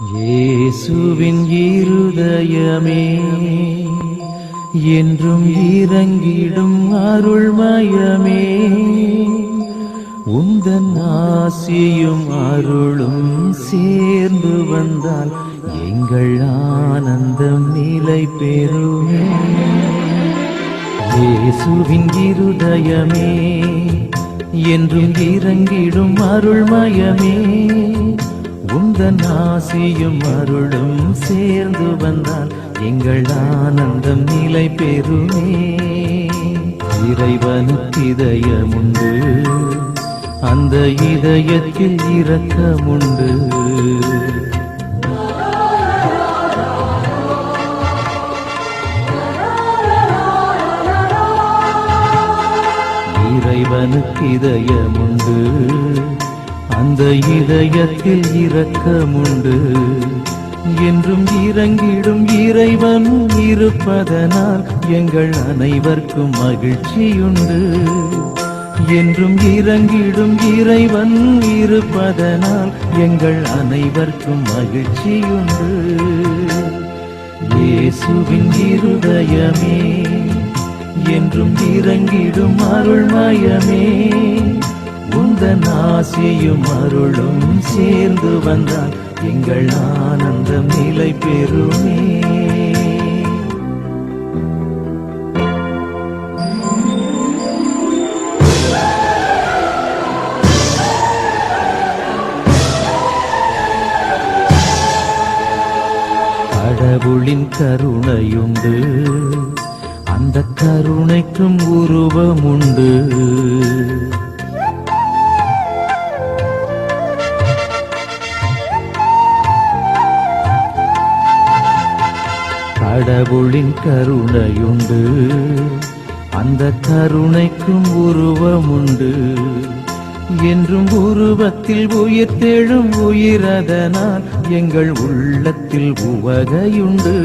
இயேசுவின் இருதயமே என்றும் இறங்கிடும் அருள்மயமே, உந்தன் ஆசியும் அருளும் சேர்ந்து வந்தால் எங்கள் ஆனந்தம் நிலை பெறுமே. இயேசுவின் இருதயமே என்றும் இறங்கிடும் அருள்மயமே, உந்தன் ஆசியும் அருளும் சேர்ந்து வந்தால் எங்கள் ஆனந்தம் நிலை பெறுமே. இறைவனுக்கு இதயமுண்டு, அந்த இதயத்தில் இரக்கமுண்டு. இறைவனுக்கு இதயமுண்டு, அந்த இதயத்தில் இரக்கமுண்டு. என்றும் இறங்கிடும் இறைவன் இருப்பதனால் எங்கள் அனைவருக்கும் மகிழ்ச்சியுண்டு. என்றும் இறங்கிடும் இறைவன் இருப்பதனால் எங்கள் அனைவருக்கும் மகிழ்ச்சியுண்டு. இயேசுவின் இருதயமே என்றும் இறங்கிடும் அருள்மயமே, உந்தன் ஆசியும் அருளும் சேர்ந்து வந்தால் எங்கள் ஆனந்தம் நிலை பெறுமே. கடவுளின் கருணையுண்டு, அந்த கருணைக்கும் உருவமுண்டு. கடவுளின் கருணையுண்டு, அந்த கருணைக்கும் உருவமுண்டு. என்றும் உருவத்தில் உயிர்த்தெழும் உயிரதனால் எங்கள் உள்ளத்தில் உவகையுண்டு.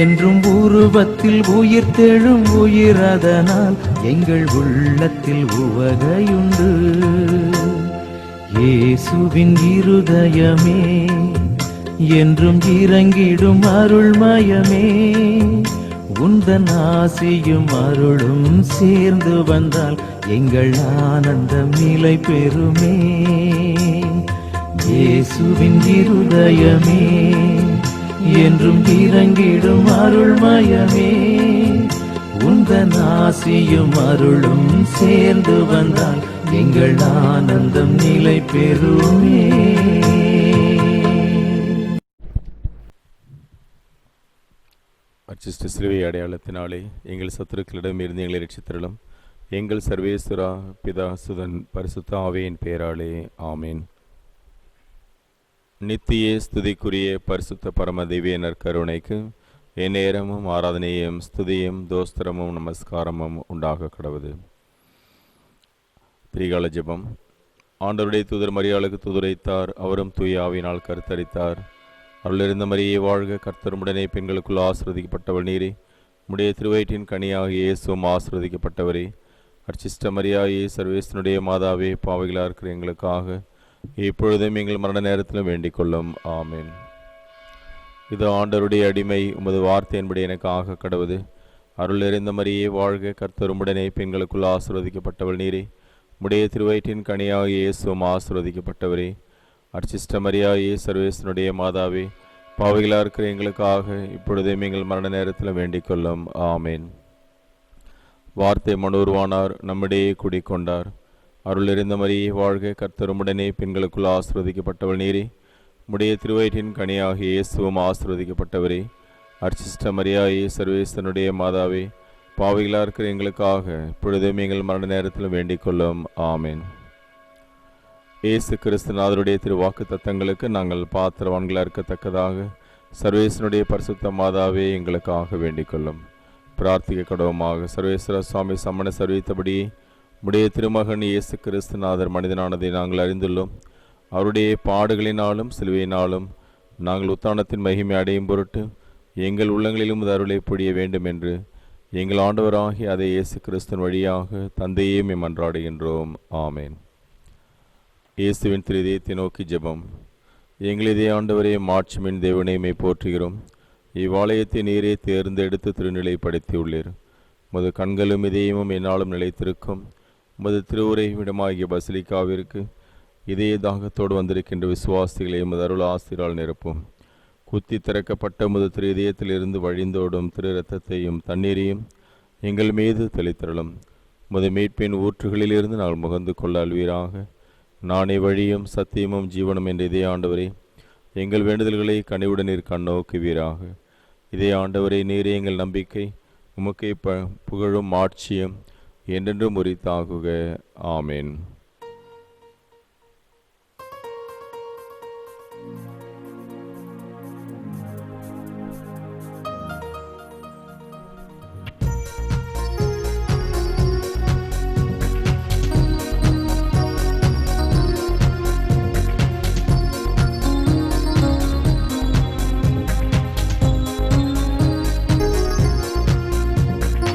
என்றும் உருவத்தில் உயிர்த்தெழும் உயிரதனால் எங்கள் உள்ளத்தில் உவகையுண்டு. இயேசுவின் இருதயமே என்றும் இறங்கிடும் அருள்மயமே, உந்தன் ஆசியும் அருளும் சேர்ந்து வந்தால் எங்கள் ஆனந்தம் நிலை பெறுமே. இயேசுவின் இருதயமே என்றும் இறங்கிடும் அருள்மயமே, உந்தன் ஆசியும் அருளும் சேர்ந்து வந்தால் எங்கள் ஆனந்தம் நிலை பெறுமே. அச்சிஷ்ட சிலுவை அடையாளத்தினாலே எங்கள் சத்துருக்களிடம் இருந்து எங்களை ரட்சித்தருளும். எங்கள் சர்வேஸ்வரா பிதா சுதன் பரிசுத்த ஆவியின் பெயராலே ஆமேன். நித்திய ஸ்துதிக்குரிய பரிசுத்த பரம திவ்ய நற்கருணைக்கு எந்நேரமும் ஆராதனையும் ஸ்துதியும் தோஸ்திரமும் நமஸ்காரமும் உண்டாக கடவுது. திரிகால ஜெபம். ஆண்டவருடைய தூதர் மரியாளுக்கு தூதுரைத்தார், அவரும் தூய ஆவியினால் கருத்தரித்தார். அருளிருந்த மரியை வாழ்க, கர்த்தருமுடனே பெண்களுக்குள் ஆசிர்வதிக்கப்பட்டவள் நீரே, உடைய திருவயிற்றின் கனியாக இயேசுவும் ஆசிர்வதிக்கப்பட்டவரே. அர்ச்சிஷ்ட மரியாயே, சர்வேசனுடைய மாதாவே, பாவிகளாக இருக்கிற எங்களுக்காக இப்பொழுதும் எங்கள் மரண நேரத்திலும் வேண்டிக் கொள்ளும். ஆமேன். இது ஆண்டவருடைய அடிமை, உமது வார்த்தையின்படி எனக்காக கடவுது. அருள் நிறைந்த மரியை வாழ்க, கர்த்தருமுடனே பெண்களுக்குள் ஆசிர்வதிக்கப்பட்டவள் நீரே, உடைய திருவயிற்றின் கனியாக இயேசுவும் ஆசிர்வதிக்கப்பட்டவரே. அர்ச்சிஷ்ட மரியாயே, சர்வேசனுடைய மாதாவே, பாவிகளாக இருக்கிற எங்களுக்காக இப்பொழுதும் எங்கள் மரண நேரத்தில் வேண்டிக் கொள்ளும். ஆமேன். வார்த்தை மனோருவானார், நம்மிடையே குடிக்கொண்டார். அருள் எறிந்த மரியை வாழ்க, கர்த்தருமுடனே பெண்களுக்குள் ஆசிர்வதிக்கப்பட்டவள் நீரே, உடைய திருவயிற்றின் கனியாக இயேசுவும் ஆசிர்வதிக்கப்பட்டவரே. அர்ச்சிஷ்ட மரியாயே, சர்வேசனுடைய மாதாவே, பாவிகளாக இருக்கிற எங்களுக்காக இப்பொழுதும் எங்கள் மரண நேரத்தில் வேண்டிக் கொள்ளும். ஆமேன். இயேசு கிறிஸ்துநாதருடைய திருவாக்கு தத்தங்களுக்கு நாங்கள் பாத்திரவான்களாக இருக்கத்தக்கதாக சர்வேசனுடைய பரிசுத்த மாதாவே எங்களுக்காக வேண்டிக் கொள்ளும். பிரார்த்திக்க கடவுமாக. சர்வேஸ்வர சுவாமி சம்மனை சர்வித்தபடி உடைய திருமகன் இயேசு கிறிஸ்துநாதர் மனிதனானதை நாங்கள் அறிந்துள்ளோம். அவருடைய பாடுகளினாலும் சிலுவையினாலும் நாங்கள் உத்தானத்தின் மகிமை அடையும் பொருட்டு எங்கள் உள்ளங்களிலும் அருளை பொழிய வேண்டும் என்று எங்கள் ஆண்டவராகி அதை இயேசு கிறிஸ்துவின் வழியாக தந்தையே மன்றாடுகின்றோம். ஆமேன். இயேசுவின் திருதயத்தை நோக்கி ஜெபம். எங்களிதே ஆண்டவரே மாட்சிமின் தேவனையுமே போற்றுகிறோம். இவ்வாலயத்தை நீரே தேர்ந்தெடுத்து திருநிலைப்படுத்தியுள்ளீர். உமது கண்களும் இதயமும் என்னாலும் நிலைத்திருக்கும் உமது திருவுரை விடமாகிய பசிலிக்காவிற்கு இதய தாகத்தோடு வந்திருக்கின்ற விசுவாசிகளை உமது அருள் ஆசிரால் நிரப்பும். குத்தி திறக்கப்பட்ட உமது திரு இதயத்திலிருந்து வழிந்தோடும் திரு இரத்தத்தையும் தண்ணீரையும் எங்கள் மீது தெளித்தரலும். உமது மீட்பின் ஊற்றுகளிலிருந்து நாங்கள் முகந்து கொள்ள அல்வீராக. நானே வழியும் சத்தியமும் ஜீவனும் என்ற இதே ஆண்டவரே, எங்கள் வேண்டுதல்களை கனிவுடன் நீர் கண்ணோக்குவீராக. இதே ஆண்டவரே, நீரே எங்கள் நம்பிக்கை. உமக்கை புகழும் ஆட்சியும் என்றென்றும் உரித்தாகுக. ஆமேன்.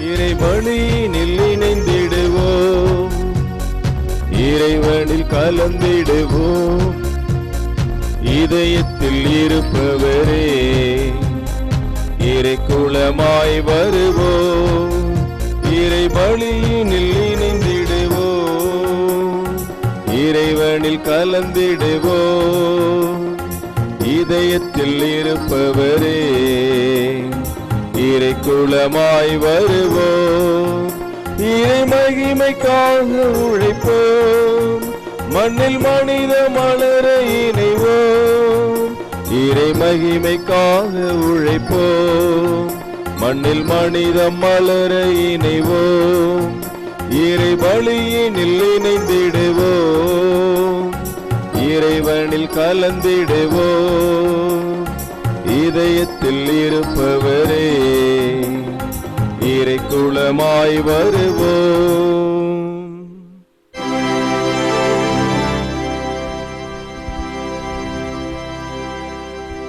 இறைவனில் இணைந்திடுவோம், இறைவனில் கலந்திடுவோம். இதயத்தில் இருப்பவரே இறைக்குலமாய் வருவோம். இறைவனில் இணைந்திடுவோம், இறைவனில் கலந்திடுவோம். இதயத்தில் இருப்பவரே இறைக்குலமாய் வருவோம். இறை மகிமைக்காக உழைப்போம், மண்ணில் மனித மலர இணைவோம். இறை மகிமைக்காக உழைப்போம், மண்ணில் மனித மலர இணைவோம். இறை பலியினில் இணைந்திடுவோம், இறைவனில் கலந்திடுவோம். இதயத்தில் இருப்பவரே இறைக்குலமாய் வருவோம்.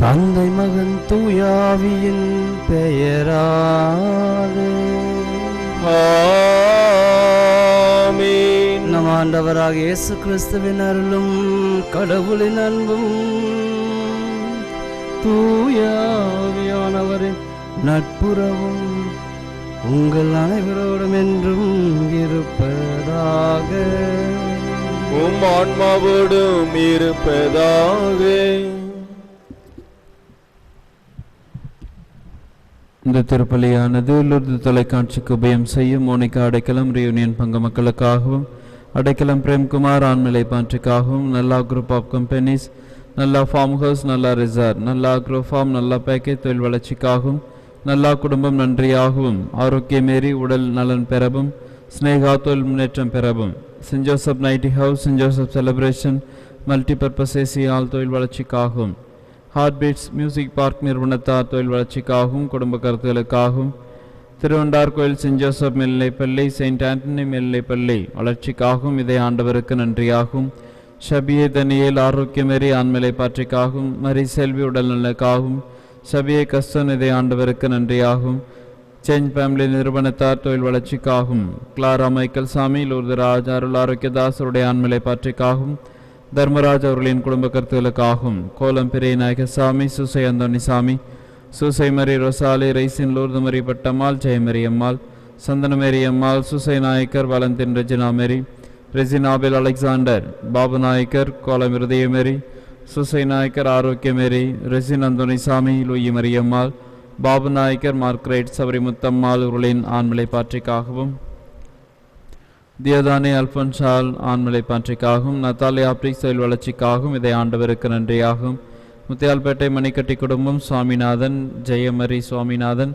தந்தை மகன் தூயாவியின் பெயராலே ஆமென். நம் ஆண்டவராக இயேசு கிறிஸ்துவின் அருளும் கடவுளின் அன்பும் தூயாவியானவரின் நட்புறவும் உங்கள் அனைவரோடும் என்றும் இருப்பதாக. உம் ஆன்மாவோடும் இருப்பதாக. இந்த திருப்பலியானது லூர்து தொலைக்காட்சிக்கு உபயம் செய்யும் மோனிகா அடைக்கலம் ரியூனியன் பங்கு மக்களுக்காகவும், அடைக்கலம் பிரேம்குமார் ஆண்மலை பான்றிக்காகவும், நல்லா குரூப் ஆஃப் கம்பெனிஸ், நல்லா ஃபார்ம் ஹவுஸ், நல்லா ரிசார்ட், நல்லா அக்ரோ ஃபார்ம், நல்லா பேக்கேஜ் தொழில் வளர்ச்சிக்காகவும், நல்லா குடும்பம் நன்றியாகவும், ஆரோக்கியமேறி உடல் நலன் பெறவும், ஸ்னேகா தொழில் முன்னேற்றம் பெறவும், saint Joseph nighty house, saint Joseph celebration multipurpose AC hall தொழில் வளர்ச்சிக்காகவும், ஹார்ட் பீட்ஸ் மியூசிக் பார்க் நிறுவனத்தார் தொழில் வளர்ச்சிக்காகவும், குடும்ப கருத்துகளுக்காகவும், திருவண்டார் கோயில் சென்ட் ஜோசப் மேல்நிலைப்பள்ளி, செயின்ட் ஆண்டனி மேல்நிலைப்பள்ளி வளர்ச்சிக்காகவும், இதை ஆண்டவருக்கு நன்றியாகவும், ஷபியே தனியேல் ஆரோக்கியமேறி ஆண்மலை பாற்றிக்காகவும், மரி செல்வி உடல் நலனுக்காகவும், ஷபியே கஸ்தன் இதை ஆண்டவருக்கு நன்றியாகவும், சேஞ்ச் ஃபேமிலி நிறுவனத்தார் தொழில் வளர்ச்சிக்காகவும், கிளாரா மைக்கேல் சாமி, லூர்தராஜ் அருள் ஆரோக்கியதாசருடைய ஆண்மலை பாற்றிக்காகவும், தர்மராஜ் அவர்களின் குடும்ப கருத்துகளுக்காகவும், கோலம் பெரிய நாயகசாமி, சுசை அந்தோணி சாமி, சுசை மரி ரொசாலி, ரைசின் லூர்து மரி பட்டம்மாள், ஜெயமரி அம்மாள், சந்தனமேரி அம்மாள், சுசை நாயக்கர், வலந்தின் ரெஜினா மேரி, ரெசினாபெல் அலெக்சாண்டர், பாபு நாயக்கர், கோலம் இருதயமேரி, சுசை நாயக்கர், ஆரோக்கியமேரி, ரெசின் அந்தோணி சாமி, லூயி மரியம்மாள், பாபு நாயக்கர், மார்க்ரைட், சபரி முத்தம்மாள் இவர்களின் ஆண்மலை பாற்றிக்காகவும், தியோதானே அல்பன்ஷால் ஆண்மலை பாற்றிக்காகவும், நத்தாலி ஆப்ரிக் செயல் வளர்ச்சிக்காகவும், இதை ஆண்டவருக்கு நன்றியாகும். முத்தியால்பேட்டை மணிக்கட்டி குடும்பம் சுவாமிநாதன், ஜெயமரி சுவாமிநாதன்,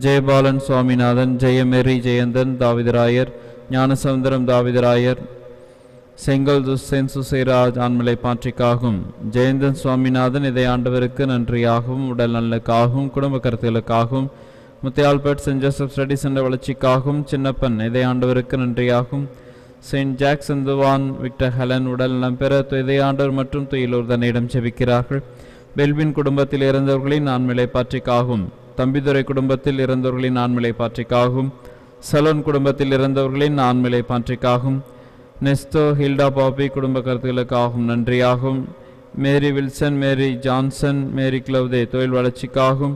ஜெயபாலன் சுவாமிநாதன், ஜெயமேரி ஜெயந்தன், தாவிதராயர், ஞானசமுந்தரம் தாவிதராயர், செங்கல் துஸ்சேன் சுசைராஜ் ஆண்மலை பாற்றிக்காகவும், ஜெயந்தன் சுவாமிநாதன் இதை ஆண்டவருக்கு நன்றியாகவும், உடல் நலனுக்காகவும், குடும்ப கருத்துகளுக்காகவும், Muthialpet Saint Joseph study centre வளர்ச்சிக்காகவும், சின்னப்பன் இதை ஆண்டவருக்கு நன்றியாகும், செயின்ட் ஜாக்சன் துவான் விக்டர் ஹெலன் உடல் நலம் பெற இதை ஆண்டவர் மற்றும் துயிலூர் தன்னிடம் செபிக்கிறார்கள். பெல்வின் குடும்பத்தில் இறந்தவர்களின் ஆண்மலை பாற்றிக்காகவும், தம்பிதுரை குடும்பத்தில் இறந்தவர்களின் ஆண்மலை பாற்றிக்காகவும், சலோன் குடும்பத்தில் இறந்தவர்களின் ஆண்மலை பாற்றிக்காகவும், நெஸ்தோ ஹில்டா பாப்பி குடும்ப கருத்துகளுக்காகவும் நன்றியாகும். மேரி வில்சன், மேரி ஜான்சன், மேரி கிளவுதே தொழில் வளர்ச்சிக்காகவும்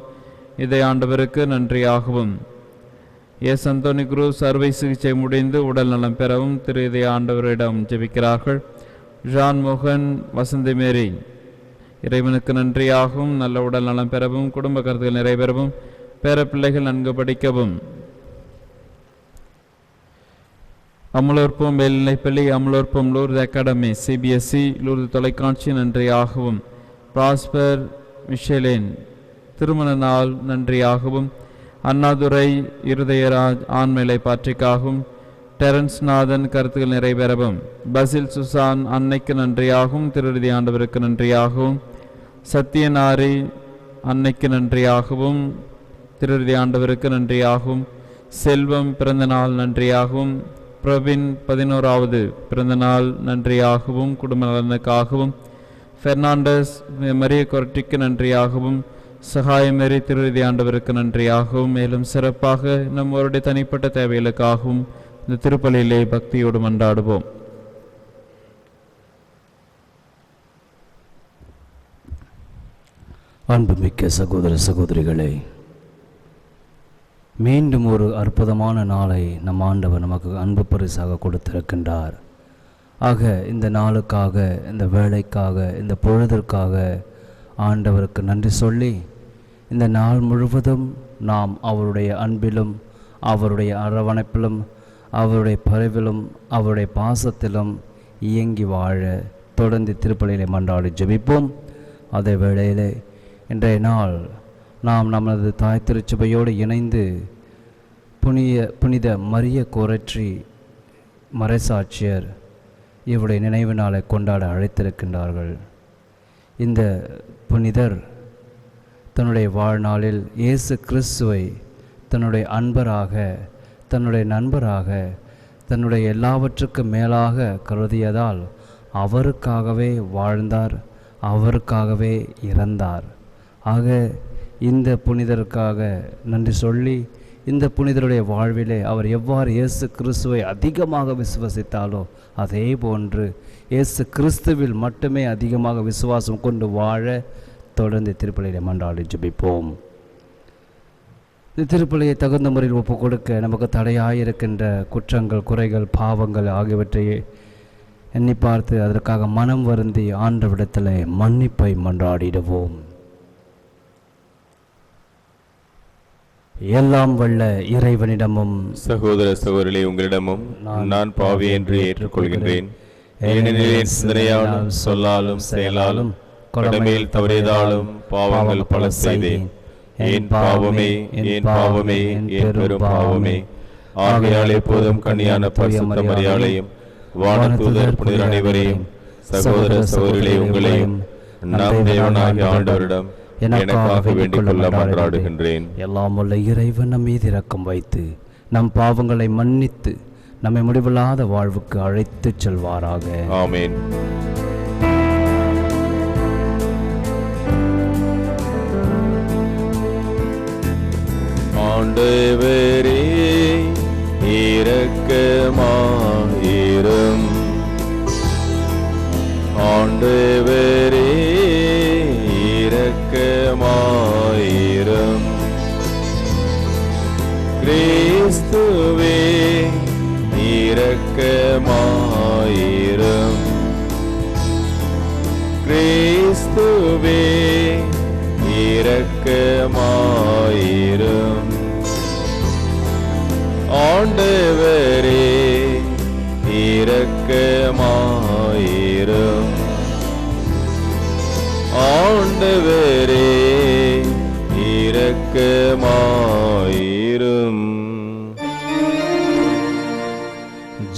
இதை ஆண்டவருக்கு நன்றியாகவும். எஸ் அந்தோனி குரூஸ் அறுவை சிகிச்சை முடிந்து உடல் நலம் பெறவும் திரு இதய ஆண்டவரிடம் ஜெபிக்கிறார்கள். ஜான் மோகன், வசந்தி மேரி இறைவனுக்கு நன்றியாகவும் நல்ல உடல் நலம் பெறவும் குடும்ப கருத்துகள் நிறைவேறவும் பேர பிள்ளைகள் நன்கு படிக்கவும். அமலோற்பம் மேல்நிலைப்பள்ளி, Amalorpavam Lourdes academy, CBSE Lourdes தொலைக்காட்சி நன்றியாகவும். பிராஸ்பர் மிஷேலேன் திருமண நாள் நன்றியாகவும். அண்ணாதுரை இருதயராஜ் ஆண்மையை பாற்றிக்காகவும். டெரன்ஸ் நாதன் கருத்துக்கள் நிறைவேறவும். பசில் சுசான் அன்னைக்கு நன்றியாகவும் திருநிதி ஆண்டவருக்கு நன்றியாகவும். சத்யநாரி அன்னைக்கு நன்றியாகவும் திருநிதி ஆண்டவருக்கு நன்றியாகவும். செல்வம் பிறந்தநாள் நன்றியாகவும். பிரவீன் 11வது பிறந்தநாள் நன்றியாகவும் குடும்ப நலனுக்காகவும். பெர்னாண்டஸ் மரிய கொரட்டிக்கு நன்றியாகவும். சகாயமேரி திருநிதி ஆண்டவருக்கு நன்றியாகவும். மேலும் சிறப்பாக நம்மளுடைய தனிப்பட்ட தேவைகளுக்காகவும் இந்த திருப்பலியிலே பக்தியோடு மன்றாடுவோம். அன்புமிக்க சகோதர சகோதரிகளே, மீண்டும் ஒரு அற்புதமான நாளை நம் ஆண்டவர் நமக்கு அன்பு பரிசாக கொடுத்திருக்கின்றார். ஆக இந்த நாளுக்காக, இந்த வேலைக்காக, இந்த பொழுதிற்காக ஆண்டவருக்கு நன்றி சொல்லி இந்த நாள் முழுவதும் நாம் அவருடைய அன்பிலும் அவருடைய அரவணைப்பிலும் அவருடைய பரிவிலும் அவருடைய பாசத்திலும் இயங்கி வாழ தொடர்ந்து திருப்பலியிலே மன்றாடி ஜெபிப்போம். அதே வேளையிலே இன்றைய நாள் நாம் நமது தாய் திருச்சபையோடு இணைந்து புனித மரிய கொரற்றி மறைசாட்சியர் இவருடைய நினைவு நாளை கொண்டாட அழைத்திருக்கின்றார்கள். இந்த புனிதர் தன்னுடைய வாழ்நாளில் இயேசு கிறிஸ்துவை தன்னுடைய அன்பராக, தன்னுடைய நண்பராக, தன்னுடைய எல்லாவற்றுக்கும் மேலாக கருதியதால் அவருக்காகவே வாழ்ந்தார், அவருக்காகவே இறந்தார். ஆக இந்த புனிதருக்காக நன்றி சொல்லி, இந்த புனிதருடைய வாழ்விலே அவர் எவ்வாறு இயேசு கிறிஸ்துவை அதிகமாக விசுவசித்தாலோ அதே போன்று இயேசு கிறிஸ்துவில் மட்டுமே அதிகமாக விசுவாசம் கொண்டு வாழ தொடர்ந்து திருப்பலியை மன்றாடி ஜெபிப்போம். இந்த திருப்பலியை தகுந்த முறையில் ஒப்புக் கொடுக்க நமக்கு தடையாயிருக்கின்ற குற்றங்கள், குறைகள், பாவங்கள் ஆகியவற்றை எண்ணி பார்த்து அதற்காக மனம் வருந்தி ஆண்டவரிடத்தில் மன்னிப்பை மன்றாடிடுவோம். எல்லாம் வல்ல இறைவனிடமும் சகோதர சகோதரிகளே, உங்களிடமும் நான் பாவி என்று ஏற்றுக்கொள்கின்றேன். ஏனெனில் என் சிந்தனையாலும் சொல்லாலும் செயலாலும் கடமையில் தவறியதாலும் பாவங்கள் பல செய்தேன். என் பாவமே, என் பாவமே, என் பெரும் பாவமே. ஆகையால் எப்போதும் கன்னியான பரிசுத்த மரியாளையும் வானதூதர் புனிதர் அனைவரையும் சகோதர சகோதரிகளே உங்களையும் நம் தேவனாகிய ஆண்டவரிடம் எனக்காக வேண்டிக் கொள்ள மன்றாடுகின்றேன். எல்லாம் உள்ள இறைவன் நம் மீது இரக்கம் வைத்து நம் பாவங்களை மன்னித்து நம்மை முடிவில்லாத வாழ்வுக்கு அழைத்துச் செல்வாராக. ஆமென். ஆண்டவரே இரக்கமாயிரும். ஆண்டவரே இரக்கமாயிரும். கிறிஸ்துவே இரக்கமாயிரும். கிறிஸ்துவே இரக்கமாயிரும். ஆண்டவரே இரக்கமாயிரும். ஆண்டவரே இரக்கமாயிரும்.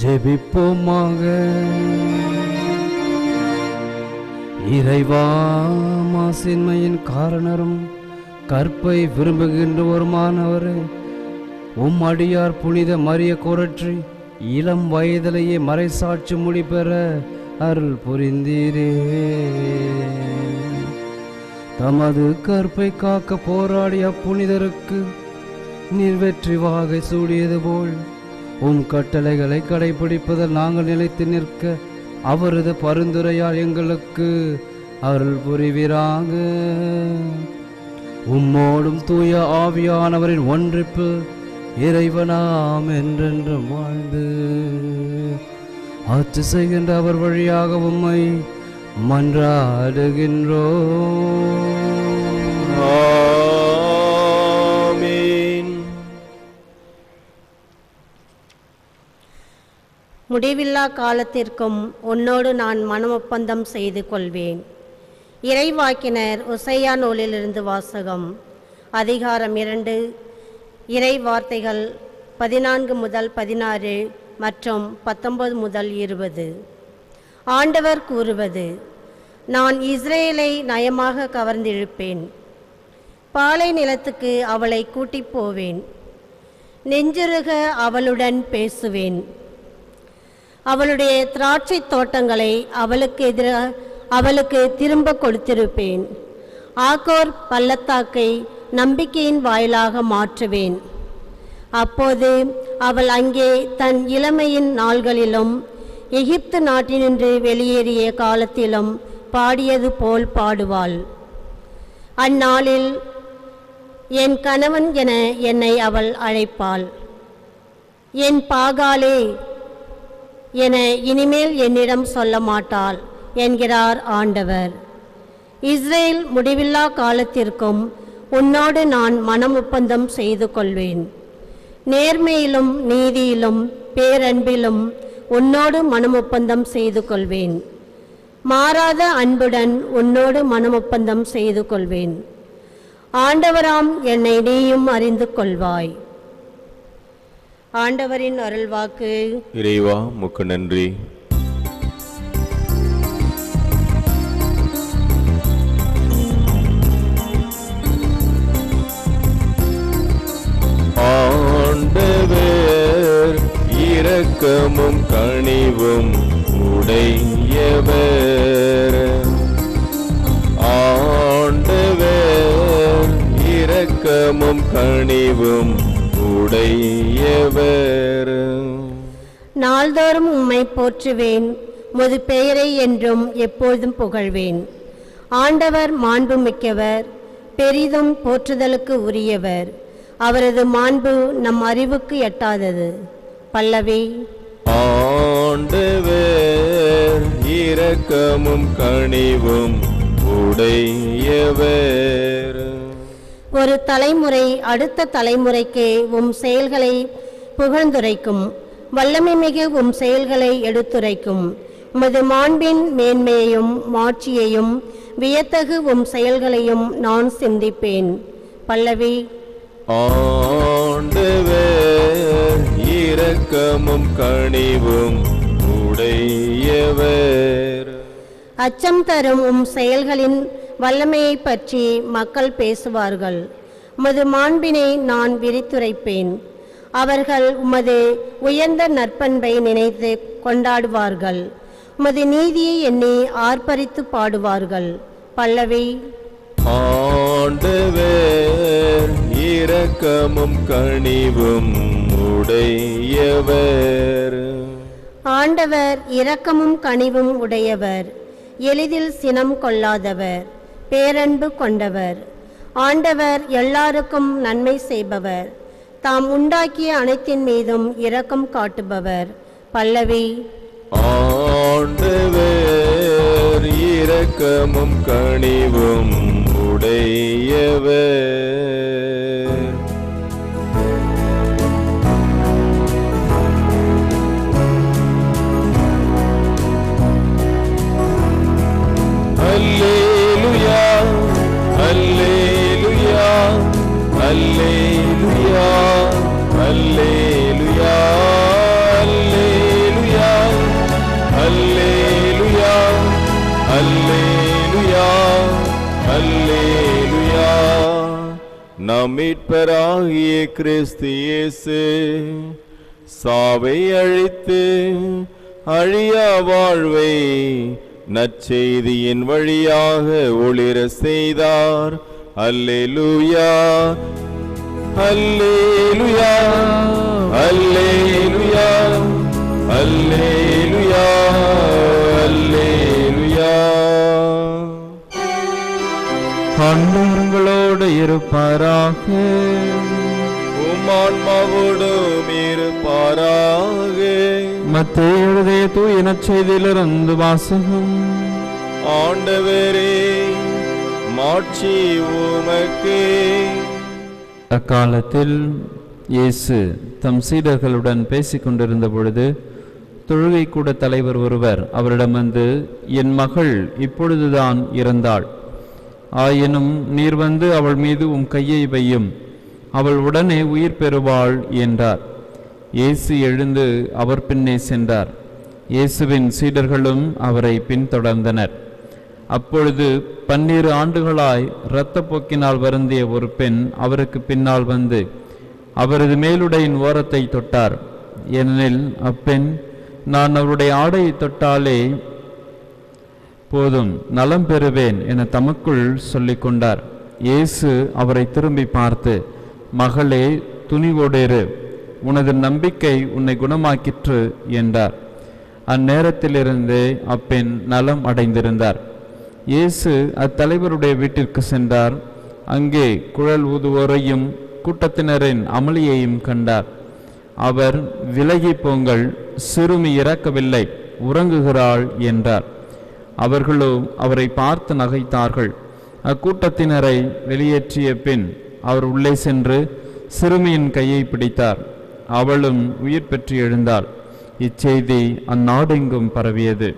ஜெபிப்போமாக. இறைவா, மாசின்மையின் காரணரும் கற்பை விரும்புகின்றவருமானவரே, உம் அடியார் புனித மரிய கொரற்றி இளம் வயதிலேயே மறைசாட்சி முடிபெற அருள் புரிந்தீரே. தமது கற்பை காக்க போராடிய புனிதருக்கு நீர் வெற்றி வாகை சூடியது போல் உம் கட்டளைகளை கடைபிடிப்பதில் நாங்கள் நிலைத்து நிற்க அவரது பரிந்துரையால் எங்களுக்கு அருள் புரிவீராக. உம்மோடும் தூய ஆவியானவரின் ஒன்றிப்பு இறைவனாம் என்றென்றும் வாழ்ந்து ஆட்சி செய்கின்ற அவர் வழியாக உம்மை மன்றாடுகின்றோம். ஆமென். முடிவில்லா காலத்திற்கும் உன்னோடு நான் மனமொப்பந்தம் செய்து கொள்வேன். இறைவாக்கினர் உசையா நூலிலிருந்து வாசகம். அதிகாரம் 2, இறை வார்த்தைகள் 14 முதல் 16 மற்றும் 19 முதல் 20. ஆண்டவர் கூறுவது: நான் இஸ்ரேலை நயமாக கவர்ந்திழுப்பேன், பாலை நிலத்துக்கு அவளை கூட்டிப் போவேன், நெஞ்சுருக அவளுடன் பேசுவேன். அவளுடைய திராட்சை தோட்டங்களை அவளுக்கு திரும்ப கொடுத்திருப்பேன். ஆகோர் பள்ளத்தாக்கை நம்பிக்கையின் வாயிலாக மாற்றுவேன். அப்போது அவள் அங்கே தன் இளமையின் நாள்களிலும் எகிப்து நாட்டினின்று வெளியேறிய காலத்திலும் பாடியது போல் பாடுவாள். அந்நாளில் என் கணவன் என என்னை அவள் அழைப்பாள். என் பாகாலே என இனிமேல் என்னிடம் சொல்ல மாட்டாள் என்கிறார் ஆண்டவர். இஸ்ரேல், முடிவில்லா காலத்திற்கும் உன்னோடு நான் மனம் ஒப்பந்தம் செய்து கொள்வேன். நேர்மையிலும் நீதியிலும் பேரன்பிலும் உன்னோடு மனம் ஒப்பந்தம் செய்து கொள்வேன். மாறாத அன்புடன் உன்னோடு மனம் ஒப்பந்தம் செய்து கொள்வேன். ஆண்டவராம் என்னை நீயும் அறிந்து கொள்வாய். ஆண்டவரின் அருள்வாக்கு. இறைவா உமக்கு நன்றி. ஆண்டவர் இரக்கமும் கனிவும் உடையவர். ஆண்டவர் இரக்கமும் கனிவும் உடையவர். நாள்தோறும் உம்மை போற்றுவேன், முது பெயரை என்றும் எப்போதும் புகழ்வேன். ஆண்டவர் மாண்பு மிக்கவர், பெரிதும் போற்றுதலுக்கு உரியவர். அவரது மாண்பு நம் அறிவுக்கு எட்டாதது. பல்லவி. ஆண்டவர் இரக்கமும் கனிவும் உடையவர். ஒரு தலைமுறை அடுத்த தலைமுறைக்கு உம் செயல்களை புகழ்ந்துரைக்கும், வல்லமை மிகு உம் செயல்களை எடுத்துரைக்கும். உமது மாண்பின் மேன்மையையும் மாட்சியையும் வியத்தகு உம் செயல்களையும் நான் சிந்திப்பேன். பல்லவி. ஆண்டவர் இரக்கமும் கனிவும் உடையவர். அச்சம் தரும் உம் செயல்களின் வல்லமையை பற்றி மக்கள் பேசுவார்கள். உமது மாண்பினை நான் விரித்துரைப்பேன். அவர்கள் உமது உயர்ந்த நற்பண்பை நினைத்து கொண்டாடுவார்கள். உமது நீதியை எண்ணி ஆர்ப்பரித்து பாடுவார்கள். பல்லவி. ஆண்டவர் இரக்கமும் கனிவும் உடையவர். ஆண்டவர் இரக்கமும் கனிவும் உடையவர், எளிதில் சினம் கொள்ளாதவர், பேரன்பு கொண்டவர். ஆண்டவர் எல்லாருக்கும் நன்மை செய்பவர், தாம் உண்டாக்கிய அனைத்தின் மீதும் இரக்கம் காட்டுபவர். பல்லவி. ஆண்டவர் இரக்கமும் கனிவும் உடையவர். அல்லேலூயா, அல்லேலூயா, அல்லேலூயா, அல்லேலூயா, அல்லேலூயா, அல்லேலூயா, அல்லேலூயா, அல்லேலூயா. நம் மீட்பராகிய கிறிஸ்து இயேசு சாவை அழித்து அழியா வாழ்வை நற்செய்தியின் வழியாக ஒளிர செய்தார். அல்லேலூயா, அல்லேலூயா, அல்லேலூயா, அல்லேலூயா, அல்லேலூயா. ஆண்டவர்களோடு இருப்பாராக. உம்மான்மாவோடும் இருப்பாராக. மத்தேயு எழுதிய தூய நற்செய்தியிலிருந்து வாசகம். ஆண்டவரே, மாட்சி உமக்கே. அக்காலத்தில் இயேசு தம் சீடர்களுடன் பேசிக் கொண்டிருந்த பொழுது தொழுகை கூட தலைவர் ஒருவர் அவரிடம் வந்து, என் மகள் இப்பொழுதுதான் இறந்தாள், ஆயினும் நீர் வந்து அவள் மீது உம் கையை வையும், அவள் உடனே உயிர் பெறுவாள் என்றார். இயேசு எழுந்து அவர் பின்னே சென்றார். இயேசுவின் சீடர்களும் அவரை பின்தொடர்ந்தனர். அப்பொழுது 12 ஆண்டுகளாய் இரத்தப்போக்கினால் வருந்திய ஒரு பெண் அவருக்கு பின்னால் வந்து அவரது மேலுடையின் ஓரத்தை தொட்டார். ஏனெனில் அப்பெண், நான் அவருடைய ஆடையை தொட்டாலே போதும், நலம் பெறுவேன் என தமக்குள் சொல்லிக் கொண்டார். இயேசு அவரை திரும்பி பார்த்து, மகளே, துணிவோடேறு, உனது நம்பிக்கை உன்னை குணமாக்கிற்று என்றார். அந்நேரத்திலிருந்தே அப்பெண் நலம் அடைந்திருந்தார். இயேசு அத்தலைவருடைய வீட்டிற்கு சென்றார். அங்கே குழல் ஊதுவோரையும் கூட்டத்தினரின் அமளியையும் கண்டார். அவர், விலகி போங்கள், சிறுமி இறக்கவில்லை, உறங்குகிறாள் என்றார். அவர்களோ அவரை பார்த்து நகைத்தார்கள். அக்கூட்டத்தினரை வெளியேற்றிய பின் அவர் உள்ளே சென்று சிறுமியின் கையை பிடித்தார். அவளும் உயிர் பெற்று எழுந்தாள். இச்செய்தி அந்நாடெங்கும் பரவியது.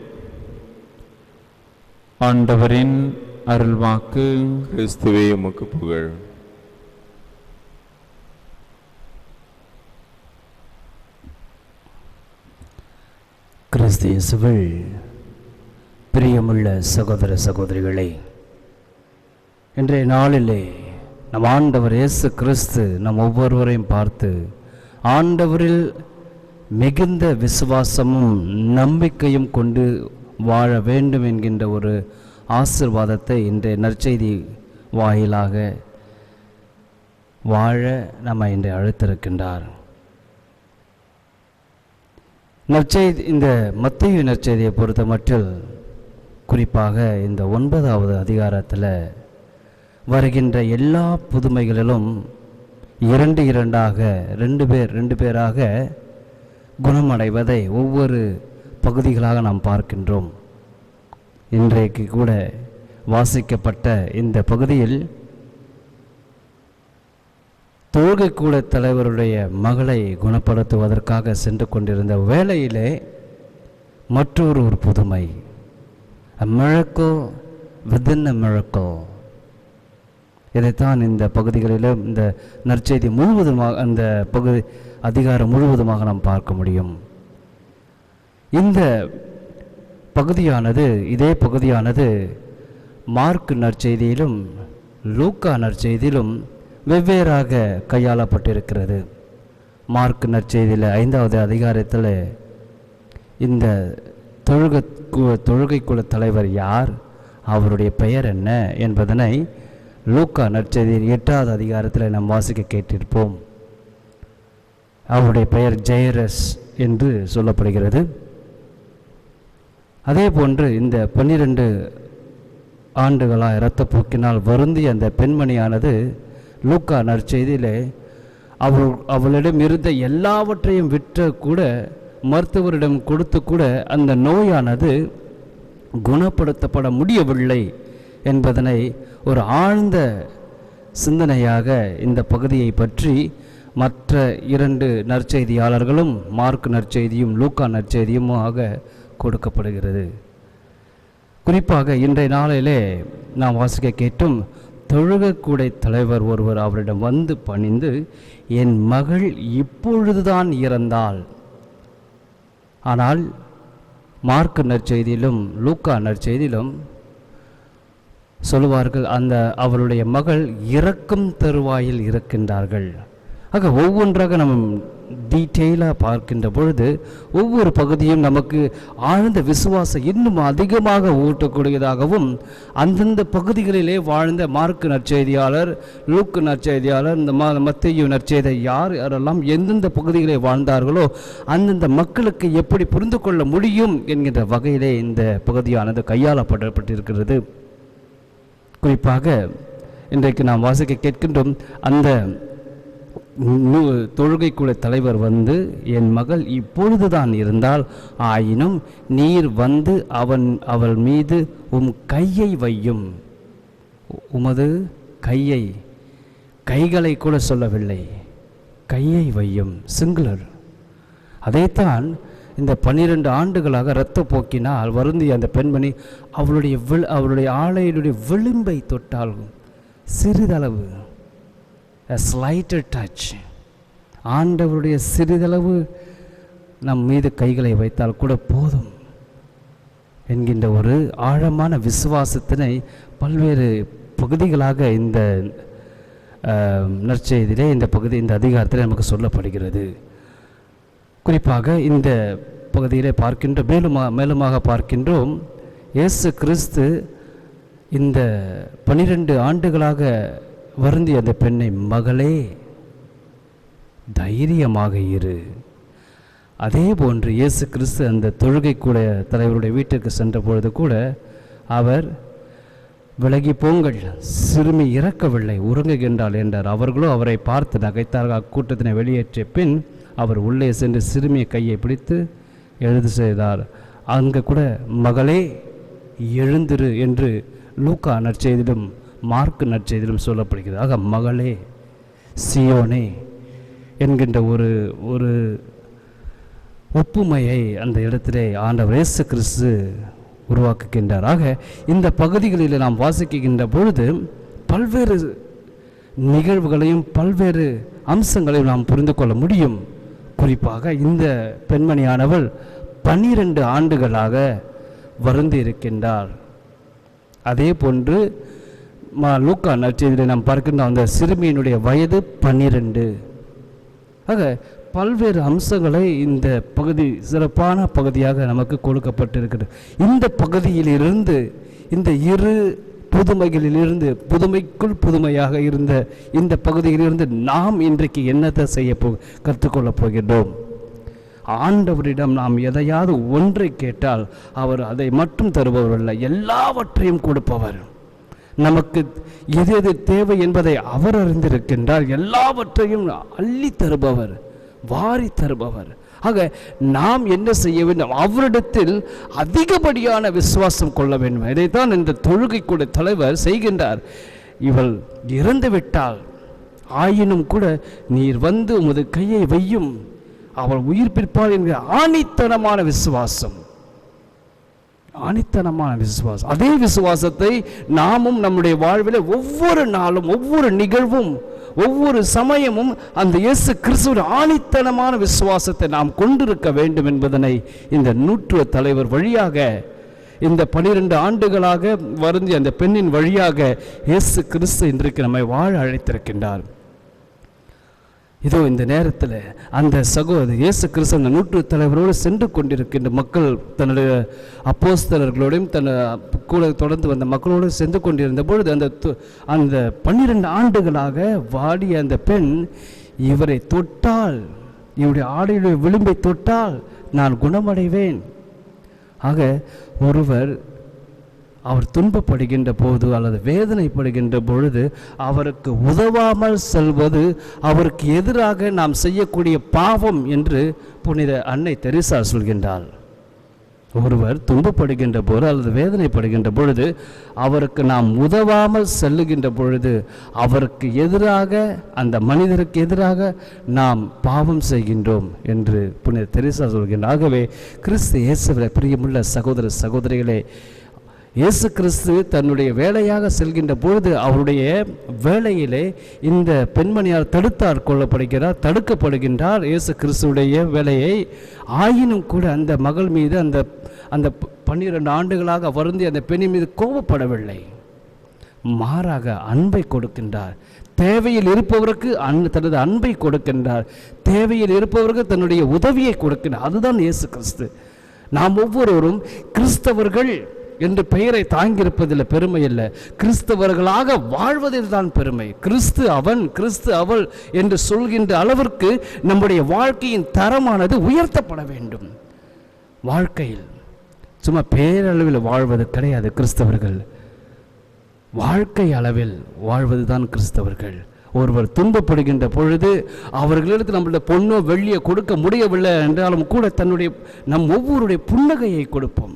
ஆண்டவரின் அருள்வாக்கு. கிறிஸ்துவே, உமக்கு புகழ். கிறிஸ்து இயேசுவில் பிரியமுள்ள சகோதர சகோதரிகளே, இன்றைய நாளிலே நம் ஆண்டவர் இயேசு கிறிஸ்து நம் ஒவ்வொருவரையும் பார்த்து ஆண்டவரில் மிகுந்த விசுவாசமும் நம்பிக்கையும் கொண்டு வாழ வேண்டும் என்கின்ற ஒரு ஆசீர்வாதத்தை இன்றைய நற்செய்தி வாயிலாக வாழ நம்ம இன்றை அழைத்திருக்கின்றார். நற்செய்தி, இந்த மத்தேயு நற்செய்தியை பொறுத்த மட்டில் குறிப்பாக இந்த 9வது அதிகாரத்தில் வருகின்ற எல்லா புதுமைகளிலும் ரெண்டு பேராக குணமடைவதை ஒவ்வொரு பகுதிகளாக நாம் பார்க்கின்றோம். இன்றைக்கு கூட வாசிக்கப்பட்ட இந்த பகுதியில் தொழுகைக்கூட தலைவருடைய மகளை குணப்படுத்துவதற்காக சென்று கொண்டிருந்த வேளையிலே மற்றொரு புதுமை, miracle within a miracle. இதைத்தான் இந்த பகுதிகளிலும் இந்த நற்செய்தி முழுவதுமாக, அந்த பகுதி அதிகாரம் முழுவதுமாக நாம் பார்க்க முடியும். இந்த பகுதியானது, இதே பகுதியானது மார்க் நற்செய்தியிலும் லூக்கா நற்செய்தியிலும் வெவ்வேறாக கையாளப்பட்டிருக்கிறது. மார்க் நற்செய்தியில் 5வது அதிகாரத்தில் இந்த தொழுகைக்குழு தலைவர் யார், அவருடைய பெயர் என்ன என்பதனை லூக்கா நற்செய்தியின் 8வது அதிகாரத்தில் நாம் வாசிக்க கேட்டிருப்போம். அவருடைய பெயர் ஜெயரஸ் என்று சொல்லப்படுகிறது. அதே போன்று இந்த 12 ஆண்டுகளாக இரத்தப்போக்கினால் வருந்திய அந்த பெண்மணியானது லூக்கா நற்செய்தியிலே அவளிடம் இருந்த எல்லாவற்றையும் விற்று கூட, மருத்துவரிடம் கொடுத்து கூட அந்த நோயானது குணப்படுத்தப்பட முடியவில்லை என்பதனை ஒரு ஆழ்ந்த சிந்தனையாக இந்த பகுதியை பற்றி மற்ற 2 நற்செய்தியாளர்களும் மார்க் நற்செய்தியும் லூக்கா நற்செய்தியுமாக கொடுக்கப்படுகிறது. குறிப்பாக இன்றைய நாளிலே நாம் வாசிக்க கேட்டும் தொழுகைக்கூடை தலைவர் ஒருவர் அவரிடம் வந்து பணிந்து, என் மகள் இப்பொழுதுதான் இறந்தாள். ஆனால் மார்க் நற்செய்தியிலும் லூக்கா நற்செய்தியிலும் சொல்லுவார்கள், அந்த அவருடைய மகள் இறக்கும் தருவாயில் இருக்கின்றார்கள். ஆக ஒவ்வொன்றாக நம்ம டீட்டெயிலாக பார்க்கின்ற பொழுது ஒவ்வொரு பகுதியும் நமக்கு ஆழ்ந்த விசுவாசம் இன்னும் அதிகமாக ஊட்டக்கூடியதாகவும், அந்தந்த பகுதிகளிலே வாழ்ந்த மார்க் நற்செய்தியாளர், லூக்கு நற்செய்தியாளர், இந்த மத்தேயு நற்செய்தி யாரெல்லாம் எந்தெந்த பகுதிகளை வாழ்ந்தார்களோ அந்தந்த மக்களுக்கு எப்படி புரிந்து கொள்ள முடியும் என்கின்ற வகையிலே இந்த பகுதியானது கையாளப்பட்டிருக்கிறது. குறிப்பாக இன்றைக்கு நாம் வாசிக்க கேட்கின்றோம். அந்த தொழுகைக்குழு தலைவர் வந்து, என் மகள் இப்பொழுதுதான் இருந்தால், ஆயினும் நீர் வந்து அவள் மீது உம் கையை வையும். உமது கைகளை கூட சொல்லவில்லை, கையை வையும், சிங்குலர். அதைத்தான் இந்த 12 ஆண்டுகளாக இரத்த போக்கினால் வருந்திய அந்த பெண்மணி அவளுடைய ஆடையினுடைய விளிம்பை தொட்டால், சிறிதளவு, a slighter touch, ஆண்டவருடைய சிறிதளவு நம் மீது கைகளை வைத்தால் கூட போதும் என்கின்ற ஒரு ஆழமான விசுவாசத்தினை பல்வேறு பகுதிகளாக இந்த நற்செய்தியிலே இந்த அதிகாரத்தில் நமக்கு சொல்லப்படுகிறது. குறிப்பாக இந்த பகுதியிலே மேலுமாக பார்க்கின்றோம், இயேசு கிறிஸ்து இந்த 12 ஆண்டுகளாக வருந்திய அந்த பெண்ணை, மகளே தைரியமாக இரு. அதே போன்று இயேசு கிறிஸ்து அந்த தொழுகை கூட தலைவருடைய வீட்டிற்கு சென்ற பொழுது கூட அவர், விலகி போங்கள், சிறுமி இறக்கவில்லை, உறங்குகின்றாள் என்றார். அவர்களோ அவரை பார்த்து நகைத்தார்கள். அக்கூட்டத்தினை வெளியேற்றிய பின் அவர் உள்ளே சென்று சிறுமியை கையை பிடித்து எழுது செய்தார். அங்கே கூட மகளே எழுந்திரு என்று லூக்கா நற்செய்தியிலும் மார்க்கு நற்செய்தியிலும் சொல்லப்படுகிறது. ஆக மகளே, சியோனே என்கின்ற ஒரு ஒப்புமையை அந்த இடத்திலே ஆண்டவர் இயேசு கிறிஸ்து உருவாக்குகின்றார். ஆக இந்த பகுதிகளில் நாம் வாசிக்கின்ற பொழுது பல்வேறு நிகழ்வுகளையும் பல்வேறு அம்சங்களையும் நாம் புரிந்து கொள்ள முடியும். குறிப்பாக இந்த பெண்மணியானவள் 12 ஆண்டுகளாக வருந்தி இருக்கின்றார். அதே போன்று லூக்கா நற்செய்தியிலே நாம் பார்க்கின்ற அந்த சிறுமியினுடைய வயது 12. ஆக பல்வேறு அம்சங்களை இந்த பகுதி சிறப்பான பகுதியாக நமக்கு கொடுக்கப்பட்டிருக்கிறது. இந்த பகுதியிலிருந்து, இந்த இரு புதுமைகளிலிருந்து, புதுமைக்குள் புதுமையாக இருந்த இந்த பகுதியிலிருந்து நாம் இன்றைக்கு என்னத்தை கற்றுக்கொள்ளப் போகின்றோம்? ஆண்டவரிடம் நாம் எதையாவது ஒன்றை கேட்டால் அவர் அதை மட்டும் தருபவர் அல்ல, எல்லாவற்றையும் கொடுப்பவர். நமக்கு எது எது தேவை என்பதை அவர் அறிந்திருக்கின்றார். எல்லாவற்றையும் அள்ளி தருபவர், வாரி தருபவர். ஆக நாம் என்ன செய்ய வேண்டும்? அவரிடத்தில் அதிகப்படியான விசுவாசம் கொள்ள வேண்டும். இதைத்தான் இந்த தொழுகை கூட தலைவர் செய்கின்றார். இவள் இறந்து விட்டாள், ஆயினும் கூட நீர் வந்து உமது கையை வையும், அவள் உயிர் பிற்பாள் என்கிற ஆணித்தனமான விசுவாசம். ஆணித்தனமான விசுவாசம். அதே விசுவாசத்தை நாமும் நம்முடைய வாழ்வில் ஒவ்வொரு நாளும், ஒவ்வொரு நிகழ்வும், ஒவ்வொரு சமயமும் அந்த இயேசு கிறிஸ்துவின் ஆணித்தனமான விசுவாசத்தை நாம் கொண்டிருக்க வேண்டும் என்பதனை இந்த நூற்றுவ தலைவர் வழியாக, இந்த 12 ஆண்டுகளாக வருந்திய அந்த பெண்ணின் வழியாக இயேசு கிறிஸ்து இன்றைக்கு நம்மை வாழ அழைத்திருக்கின்றார். இதோ இந்த நேரத்தில் அந்த சகோதரர் இயேசு கிறிஸ்து அந்த நூற்று தலைவரோடு சென்று கொண்டிருக்கின்ற மக்கள், தன்னுடைய அப்போஸ்தலர்களோடையும் கூட தொடர்ந்து வந்த மக்களோடு சென்று கொண்டிருந்த பொழுது அந்த 12 ஆண்டுகளாக வாடிய அந்த பெண் இவரை தொட்டால், இவருடைய ஆடையுடைய விளிம்பை தொட்டால் நான் குணமடைவேன். ஆக ஒருவர் அவர் துன்பப்படுகின்ற போது அல்லது வேதனைப்படுகின்ற பொழுது அவருக்கு உதவாமல் செல்வது அவருக்கு எதிராக நாம் செய்யக்கூடிய பாவம் என்று புனித அன்னை தெரேசா சொல்கின்றாள். ஒருவர் துன்பப்படுகின்ற போது அல்லது வேதனைப்படுகின்ற பொழுது அவருக்கு நாம் உதவாமல் செல்லுகின்ற பொழுது அவருக்கு எதிராக, அந்த மனிதருக்கு எதிராக நாம் பாவம் செய்கின்றோம் என்று புனித தெரேசா சொல்கின்றார். ஆகவே கிறிஸ்து இயேசுவிலே பிரியமுள்ள சகோதர சகோதரிகளே, இயேசு கிறிஸ்து தன்னுடைய வேலையாக செல்கின்ற பொழுது அவருடைய வேலையிலே இந்த பெண்மணியால் தடுக்கப்படுகின்றார் இயேசு கிறிஸ்துடைய வேலையை. ஆயினும் கூட அந்த மகள் மீது, அந்த 12 ஆண்டுகளாக வருந்தி அந்த பெண்ணின் மீது கோபப்படவில்லை, மாறாக அன்பை கொடுக்கின்றார். தேவையில் இருப்பவருக்கு தனது அன்பை கொடுக்கின்றார். தேவையில் இருப்பவருக்கு தன்னுடைய உதவியை கொடுக்கின்றார். அதுதான் இயேசு கிறிஸ்து. நாம் ஒவ்வொருவரும் கிறிஸ்தவர்கள் என்று பெயரை தாங்கியிருப்பதில் பெருமை இல்லை, கிறிஸ்தவர்களாக வாழ்வதில் தான் பெருமை. கிறிஸ்து அவன், கிறிஸ்து அவள் என்று சொல்கின்ற அளவிற்கு நம்முடைய வாழ்க்கையின் தரமானது உயர்த்தப்பட வேண்டும். வாழ்க்கையில் சும்மா பேரளவில் வாழ்வது கிடையாது. கிறிஸ்தவர்கள் வாழ்க்கை அளவில் வாழ்வதுதான் கிறிஸ்தவர்கள். ஒருவர் துன்பப்படுகின்ற பொழுது அவர்களிடத்தில் நம்மளுடைய பொண்ணோ வெள்ளியை கொடுக்க முடியவில்லை என்றாலும் கூட நம் ஒவ்வொருடைய புன்னகையை கொடுப்போம்,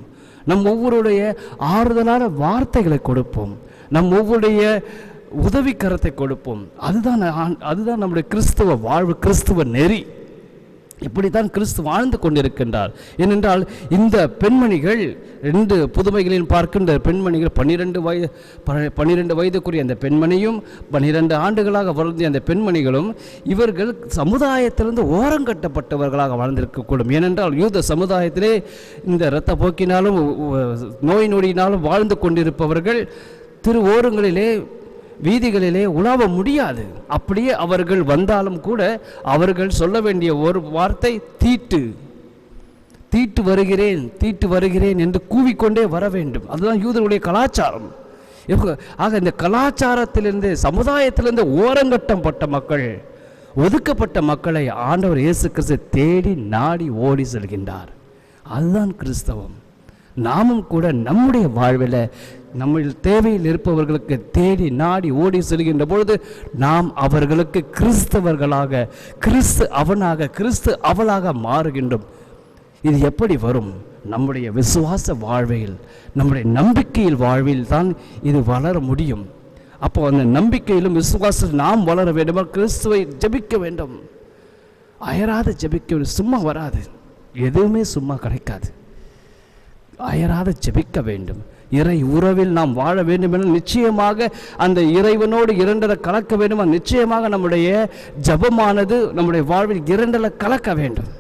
நம் ஒவ்வொருடைய ஆறுதலான வார்த்தைகளை கொடுப்போம், நம் ஒவ்வொருடைய உதவிக்கரத்தை கொடுப்போம். அதுதான் நம்முடைய கிறிஸ்துவ வாழ்வு, கிறிஸ்துவ நெறி. இப்படித்தான் கிறிஸ்து வாழ்ந்து கொண்டிருக்கின்றார். ஏனென்றால் இந்த பெண்மணிகள் 2 புதுமைகளில் பார்க்கின்ற பெண்மணிகள் 12 வயதுக்குரிய அந்த பெண்மணியும் 12 ஆண்டுகளாக வருந்திய அந்த பெண்மணிகளும் இவர்கள் சமுதாயத்திலிருந்து ஓரங்கட்டப்பட்டவர்களாக வாழ்ந்திருக்கக்கூடும். ஏனென்றால் யூத சமுதாயத்திலே இந்த இரத்த போக்கினாலும் நோய் நொடியினாலும் வாழ்ந்து கொண்டிருப்பவர்கள் திரு ஓரங்களிலே வீதிகளிலே உலாவ முடியாது. அப்படியே அவர்கள் வந்தாலும் கூட அவர்கள் சொல்ல வேண்டிய ஒரு வார்த்தை தீட்டு வருகிறேன் என்று கூவிக்கொண்டே வர வேண்டும். அதுதான் யூதருடைய கலாச்சாரம். ஆக இந்த கலாச்சாரத்திலிருந்து, சமுதாயத்திலிருந்து ஓரங்கட்டப்பட்ட மக்கள், ஒதுக்கப்பட்ட மக்களை ஆண்டவர் இயேசு கிறிஸ்து தேடி நாடி ஓடி செல்கின்றார். அதுதான் கிறிஸ்தவம். நாமும் கூட நம்முடைய வாழ்வில் நம்ம தேவையில் இருப்பவர்களுக்கு தேடி நாடி ஓடி செல்கின்ற பொழுது நாம் அவர்களுக்கு கிறிஸ்தவர்களாக, கிறிஸ்து அவனாக, கிறிஸ்து அவளாக மாறுகின்றோம். இது எப்படி வரும்? நம்முடைய விசுவாச வாழ்வில், நம்முடைய நம்பிக்கையில் வாழ்வில் தான் இது வளர முடியும். அப்போ அந்த நம்பிக்கையிலும் விசுவாசத்தில் நாம் வளர வேண்டும். கிறிஸ்துவை ஜெபிக்க வேண்டும், அயராத ஜெபிக்க வேண்டும். சும்மா வராது, எதுவுமே சும்மா கிடைக்காது. அயராத ஜெபிக்க வேண்டும். இறை உறவில் நாம் வாழ வேண்டும் என நிச்சயமாக அந்த இறைவனோடு இரண்டரை கலக்க வேண்டும். நிச்சயமாக நம்முடைய ஜபமானது நம்முடைய வாழ்வில் இரண்டரை கலக்க வேண்டும்.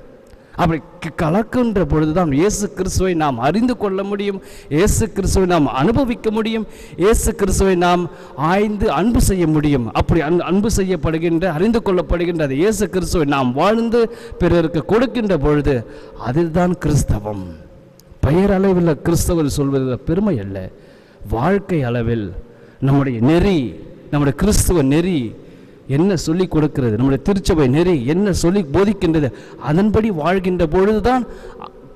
அப்படி கலக்கின்ற பொழுதுதான் இயேசு கிறிஸ்துவை நாம் அறிந்து கொள்ள முடியும், இயேசு கிறிஸ்துவை நாம் அனுபவிக்க முடியும், இயேசு கிறிஸ்துவை நாம் ஆய்ந்து அன்பு செய்ய முடியும். அப்படி அன்பு செய்யப்படுகின்ற, அறிந்து கொள்ளப்படுகின்ற அது இயேசு கிறிஸ்துவை நாம் வாழ்ந்து பிறருக்கு கொடுக்கின்ற பொழுது அதுதான் கிறிஸ்தவம். பெயர் அளவில் கிறிஸ்தவர் சொல்வது பெருமை அல்ல, வாழ்க்கை அளவில் நம்முடைய நெறி, நம்முடைய கிறிஸ்துவ நெறி என்ன சொல்லி கொடுக்கிறது, நம்முடைய திருச்சபை நெறி என்ன சொல்லி போதிக்கின்றது, அதன்படி வாழ்கின்ற பொழுதுதான்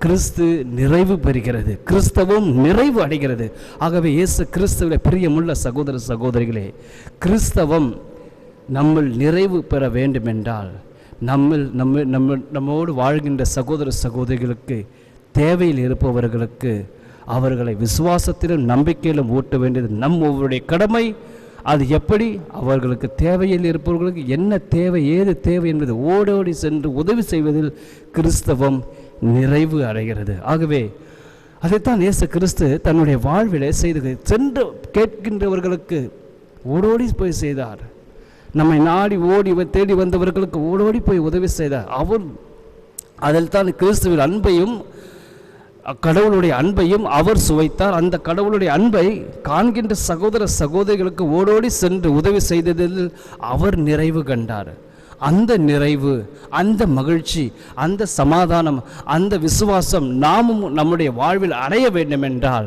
கிறிஸ்து நிறைவு பெறுகிறது, கிறிஸ்தவம் நிறைவு அடைகிறது. ஆகவே இயேசு கிறிஸ்துவின் பிரியமுள்ள சகோதர சகோதரிகளே, கிறிஸ்தவம் நம்மில் நிறைவு பெற வேண்டுமென்றால் நம்மோடு வாழ்கின்ற சகோதர சகோதரிகளுக்கு, தேவையில் இருப்பவர்களுக்கு அவர்களை விசுவாசத்திலும் நம்பிக்கையிலும் ஊட்ட வேண்டியது நம் ஒவ்வொருடைய கடமை. அது எப்படி? அவர்களுக்கு தேவையில் இருப்பவர்களுக்கு என்ன தேவை, ஏது தேவை என்பது ஓடோடி சென்று உதவி செய்வதில் கிறிஸ்தவம் நிறைவு அடைகிறது. ஆகவே அதைத்தான் இயேசு கிறிஸ்து தன்னுடைய வாழ்விலே செய்து சென்று கேட்கின்றவர்களுக்கு ஓடோடி போய் செய்தார். நம்மை நாடி ஓடி தேடி வந்தவர்களுக்கு ஓடோடி போய் உதவி செய்தார். அதில் தான் கிறிஸ்துவின் அன்பையும் கடவுளுடைய அன்பையும் அவர் சுவைத்தார். அந்த கடவுளுடைய அன்பை காண்கின்ற சகோதர சகோதரிகளுக்கு ஓடோடி சென்று உதவி செய்ததில் அவர் நிறைவு கண்டார். அந்த நிறைவு, அந்த மகிழ்ச்சி, அந்த சமாதானம், அந்த விசுவாசம் நாமும் நம்முடைய வாழ்வில் அடைய வேண்டுமென்றால்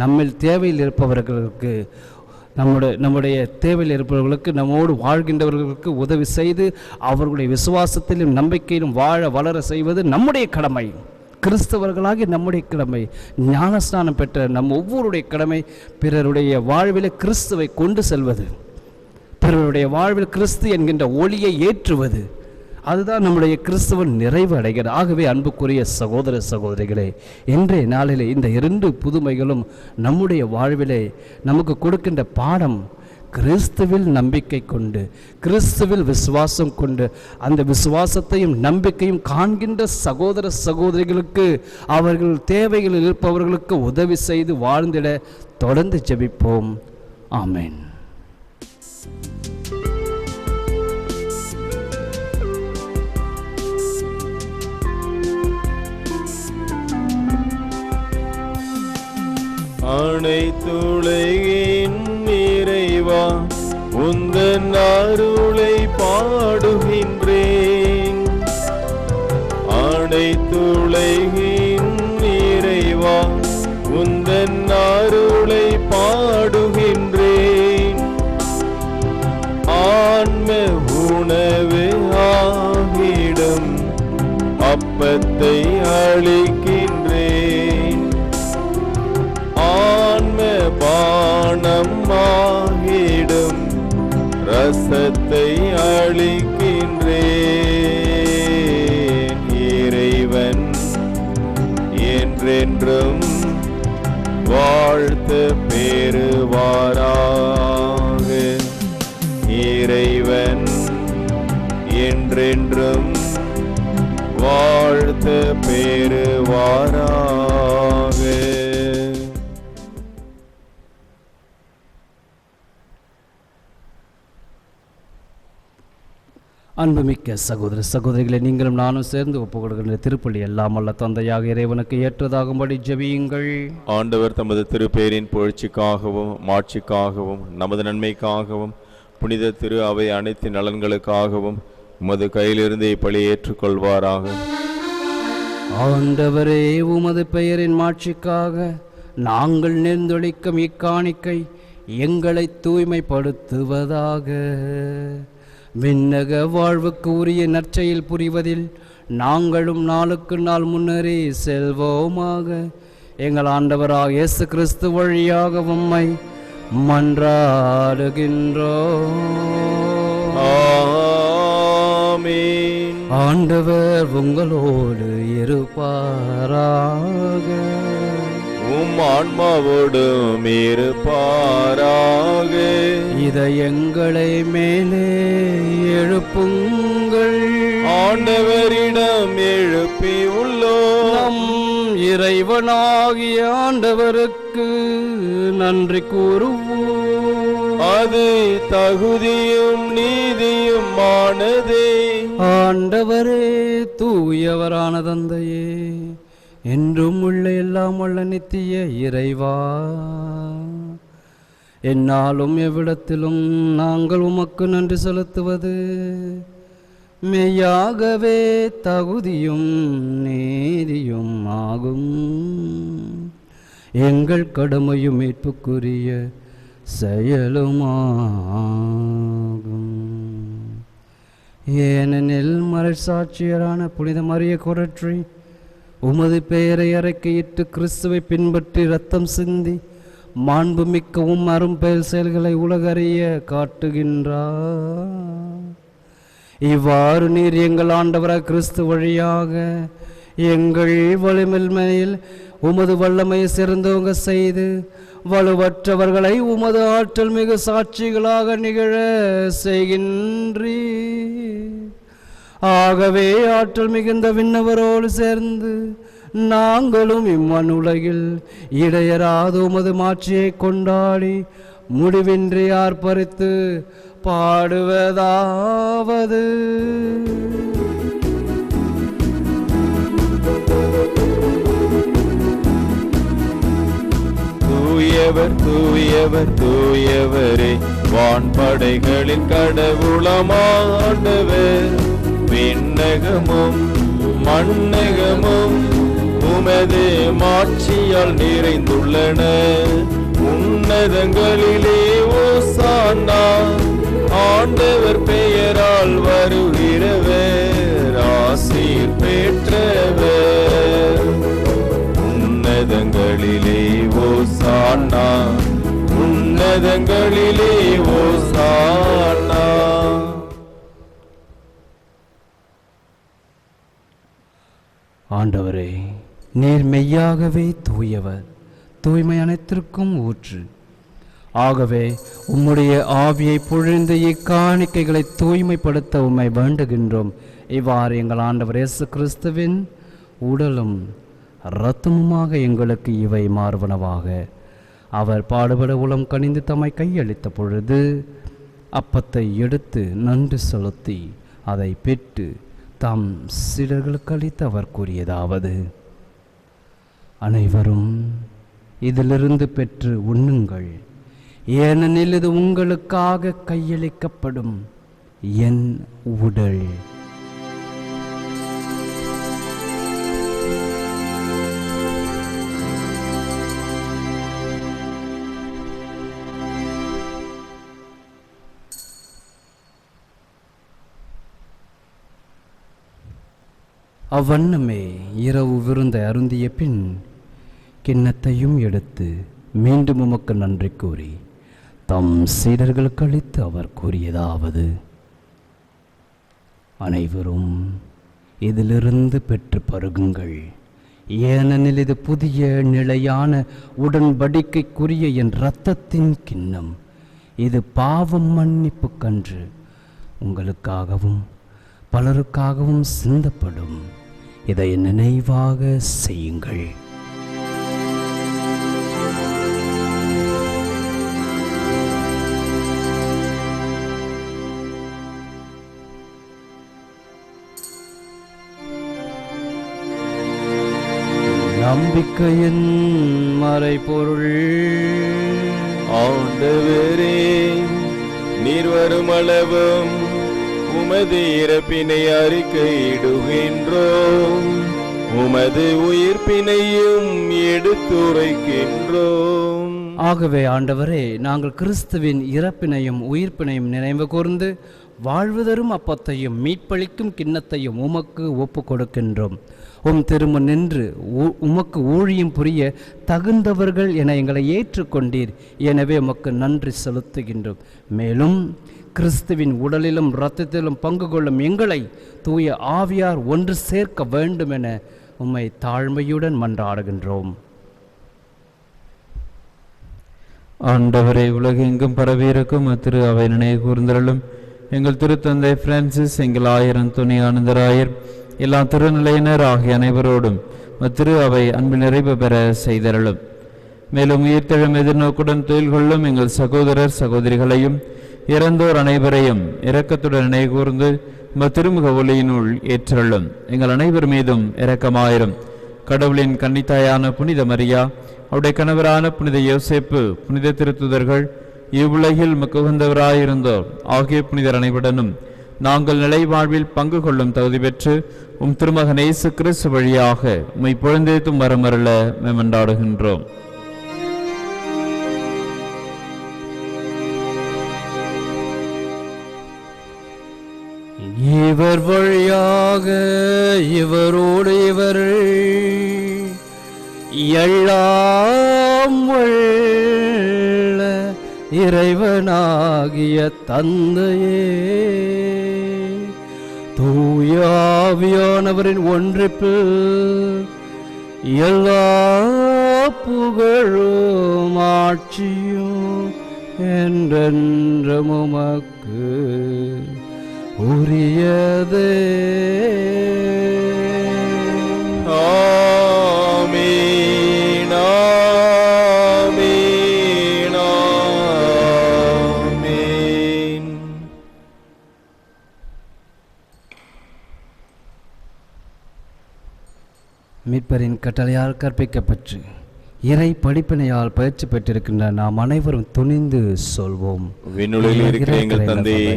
நம்மில் தேவையில் இருப்பவர்களுக்கு, நம்முடைய தேவையில் இருப்பவர்களுக்கு, நம்மோடு வாழ்கின்றவர்களுக்கு உதவி செய்து அவர்களுடைய விசுவாசத்திலும் நம்பிக்கையிலும் வாழ வளர செய்வது நம்முடைய கடமை. கிறிஸ்தவர்களாகி நம்முடைய கடமை, ஞானஸ்நானம் பெற்ற நம் ஒவ்வொருடைய கடமை பிறருடைய வாழ்வில் கிறிஸ்துவை கொண்டு செல்வது, பிறருடைய வாழ்வில் கிறிஸ்து என்கின்ற ஒளியை ஏற்றுவது. அதுதான் நம்முடைய கிறிஸ்துவன் நிறைவு அடைகிறது. ஆகவே அன்புக்குரிய சகோதர சகோதரிகளே, இன்றைய நாளிலே இந்த 2 புதுமைகளும் நம்முடைய வாழ்விலே நமக்கு கொடுக்கின்ற பாடம், கிறிஸ்துவில் நம்பிக்கை கொண்டு, கிறிஸ்துவில் விசுவாசம் கொண்டு, அந்த விசுவாசத்தையும் நம்பிக்கையும் காண்கின்ற சகோதர சகோதரிகளுக்கு, அவர்கள் தேவைகளில் இருப்பவர்களுக்கு உதவி செய்து வாழ்ந்திட தொடர்ந்து ஜெபிப்போம். ஆமென். அனைத்துலகின் இறைவா, உந்தன் அருளை பாடுகின்றேன். அனைத்துலகின் இறைவா, உந்தன் அருளை பாடுகின்றேன். ஆன்ம உணவு ஆகிடும் அப்பத்தை அளிக்கின்றேன். ஆன்ம பானம் ரசத்தை அளிக்கின்றேன். இறைவன் என்றென்றும் வாழ்த்து பெறுவாராக. இறைவன் என்றென்றும் வாழ்த்து பெறுவாராக. அன்புமிக்க சகோதர சகோதரிகளை, நீங்களும் நானும் சேர்ந்து ஒப்புக் கொடுக்கின்ற திருப்பலி எல்லாம் அல்ல தந்தையாக இறைவனுக்கு ஏற்றதாகும்படி ஜெபியுங்கள். ஆண்டவர் தமது திருப்பேரின் புகழ்ச்சிக்காகவும் மாட்சிக்காகவும் நமது நன்மைக்காகவும் புனித திரு அவை அனைத்து நலன்களுக்காகவும் உமது கையிலிருந்து இப்பலி ஏற்றுக்கொள்வாராக. ஆண்டவரே, உமது பெயரின் மாட்சிக்காக நாங்கள் நேர்ந்தொழிக்கும் இக்காணிக்கை எங்களை தூய்மைப்படுத்துவதாக. விண்ணக வாழ்வுக்கு உரிய நற்செயல் புரிவதில் நாங்களும் நாளுக்கு நாள் முன்னேறி செல்வோமாக. எங்கள் ஆண்டவராக இயேசு கிறிஸ்து வழியாக உம்மை மன்றாடுகின்றோம். ஆமென். ஆண்டவர் உங்களோடு இருப்பாராக. உம் ஆன்மாவோடும் இருப்பாராக. இதயங்களை மேலே எழுப்புங்கள். ஆண்டவரிடம் எழுப்பி உள்ளோம். நம் இறைவனாகிய ஆண்டவருக்கு நன்றி கூறுவோம். அது தகுதியும் நீதியும் ஆனதே. ஆண்டவரே, தூயவரான தந்தையே, என்றும் உள்ள எல்லாம் உள்ள நித்திய இறைவா, என்னாலும் எவ்விடத்திலும் நாங்கள் உமக்கு நன்றி செலுத்துவது மெய்யாகவே தகுதியும் நீதியும் ஆகும். எங்கள் கடமையும் மீட்புக்குரிய செயலுமாகும். ஏனெனில் மறைசாட்சியரான புனித மரிய கொரற்றி உமது பெயரை அறிக்கையிட்டு கிறிஸ்துவை பின்பற்றி இரத்தம் சிந்தி மாண்புமிக்கவும் அரும்பெயல் செயல்களை உலகறிய காட்டுகின்றார். இவ்வாறு நீர் எங்கள் ஆண்டவராக கிறிஸ்து வழியாக எங்கள் வலிமையில் உமது வல்லமையை சிறந்தவங்க செய்து வலுவற்றவர்களை உமது ஆற்றல் மிகு சாட்சிகளாக நிகழ செய்கின்றீர். ஆகவே ஆற்றல் மிகுந்த விண்ணவரோடு சேர்ந்து நாங்களும் இம்மனுலகில் இடையராத உமது மாட்சியை கொண்டாடி முடிவின்றி ஆர்ப்பரித்து பாடுவதாவது: தூயவர் தூயவர் தூயவரே, வான்படைகளின் கடவுளமாண்டவர், விண்ணகமும் மண்ணகமும் உமது மாட்சியால் நிறைந்துள்ளன. உன்னதங்களிலே ஓசானா, ஆண்டவர் பெயரால் வருகிறவர் ஆசீர் பெற்றவர். உன்னதங்களிலே ஓசானா, உன்னதங்களிலே ஓசானா. ஆண்டவரே, நீர் மெய்யாகவே தூயவர், தூய்மை அனைத்திற்கும் ஊற்று. ஆகவே உம்முடைய ஆவியை பொழிந்து இக்காணிக்கைகளை தூய்மைப்படுத்த உம்மை வேண்டுகின்றோம். இவ்வாறு எங்கள் ஆண்டவர் இயேசு கிறிஸ்துவின் உடலும் இரத்தமுமாக எங்களுக்கு இவை மாறுவனவாக. அவர் பாடுபட உளம் கனிந்து தம்மை கையளித்த பொழுது அப்பத்தை எடுத்து நன்றி செலுத்தி அதை பெற்று தாம் சீடர்களுக்கு அளித்து அவர் கூறியதாவது: அனைவரும் இதிலிருந்து பெற்று உண்ணுங்கள், ஏனெனில் இது உங்களுக்காக கையளிக்கப்படும் என் உடல். அவ்வண்ணமே இரவு விருந்தை அருந்திய பின் கிண்ணத்தையும் எடுத்து மீண்டும் உமக்கு நன்றி கூறி தம் சீடர்களுக்கு அளித்து அவர் கூறியதாவது: அனைவரும் இதிலிருந்து பெற்று பருகுங்கள், ஏனெனில் இது புதிய நிலையான உடன்படிக்கைக்குரிய என் இரத்தத்தின் கிண்ணம். இது பாவம் மன்னிப்பு கன்று உங்களுக்காகவும் பலருக்காகவும் சிந்தப்படும். இதை நினைவாக செய்யுங்கள். நம்பிக்கையின் மறைபொருள். ஆண்டவரே, நீர் வருமளவும் உமது இறப்பினை அறிக்கையிடுகின்றோம், உமது உயிர்ப்பினையும் எடுத்துரைக்கின்றோம். ஆகவே ஆண்டவரே, நாங்கள் கிறிஸ்துவின் இறப்பினையும் உயிர்ப்பினையும் நினைவு கூர்ந்து வாழ்வு தரும் அப்பத்தையும் மீட்பளிக்கும் கிண்ணத்தையும் உமக்கு ஒப்பு கொடுக்கின்றோம். திருமுன் நின்று உமக்கு ஊழியம் புரிய தகுந்தவர்கள் என எங்களை ஏற்றுக்கொண்டீர். எனவே உமக்கு நன்றி செலுத்துகின்றோம். மேலும் கிறிஸ்துவின் உடலிலும் இரத்தத்திலும் பங்கு கொள்ளும் எங்களை தூய ஆவியார் ஒன்று சேர்க்க வேண்டும் என உம்மை தாழ்மையுடன் மன்றாடுகின்றோம். ஆண்டவரை, உலகெங்கும் பரவியிருக்கும் திரு அவை நினைவு கூர்ந்தருளும். எங்கள் திருத்தந்தை பிரான்சிஸ், எங்கள் ஆயரன் துணை ஆனந்தராயர், எல்லா திருநிலையினர் ஆகிய அனைவரோடும் திரு அவை அன்பு நிறைவு பெற செய்தருளும். மேலும் உயிர்த்தெழும் எதிர்நோக்குடன் தொழில் கொள்ளும் எங்கள் சகோதரர் சகோதரிகளையும் இறந்தோர் அனைவரையும் இரக்கத்துடன் நினைவு கூர்ந்து திருமுக ஒளியினுள் ஏற்றருளும். எங்கள் அனைவர் மீதும் இரக்கமாயிரும். கடவுளின் கன்னித்தாயான புனித மரியா, அவருடைய கணவரான புனித யோசேப்பு, புனித திருத்துதர்கள், இவ்வுலகில் மிகுந்தவராயிருந்தோர் ஆகிய புனிதர் அனைவருடனும் நாங்கள் நிலை வாழ்வில் பங்கு கொள்ளும் தகுதி பெற்று திருமகன் இயேசு கிறிஸ்து வழியாக உம்மை புகழ்ந்தேத்தும் வரமருள மேமண்டாடுகின்றோம். இவர் வழியாக இவரோடு இவர் எல்லாம் வல்ல இறைவனாகிய தந்தையே, தூய ஆவியானவரின் ஒன்றிப்பில் எல்லா புகழும் ஆட்சியும் என்றென்றும் உமக்கு உரியதே. ஆமீன், ஆமீன், ஆமீன். மீட்பரின் கட்டளையால் கற்பிக்கப்பட்டு இறை படிப்பினையால் பயிற்சி பெற்றிருக்கின்ற நாம் அனைவரும் துணிந்து சொல்வோம்: விண்ணுலகில் இருக்கிற எங்கள் தந்தையே,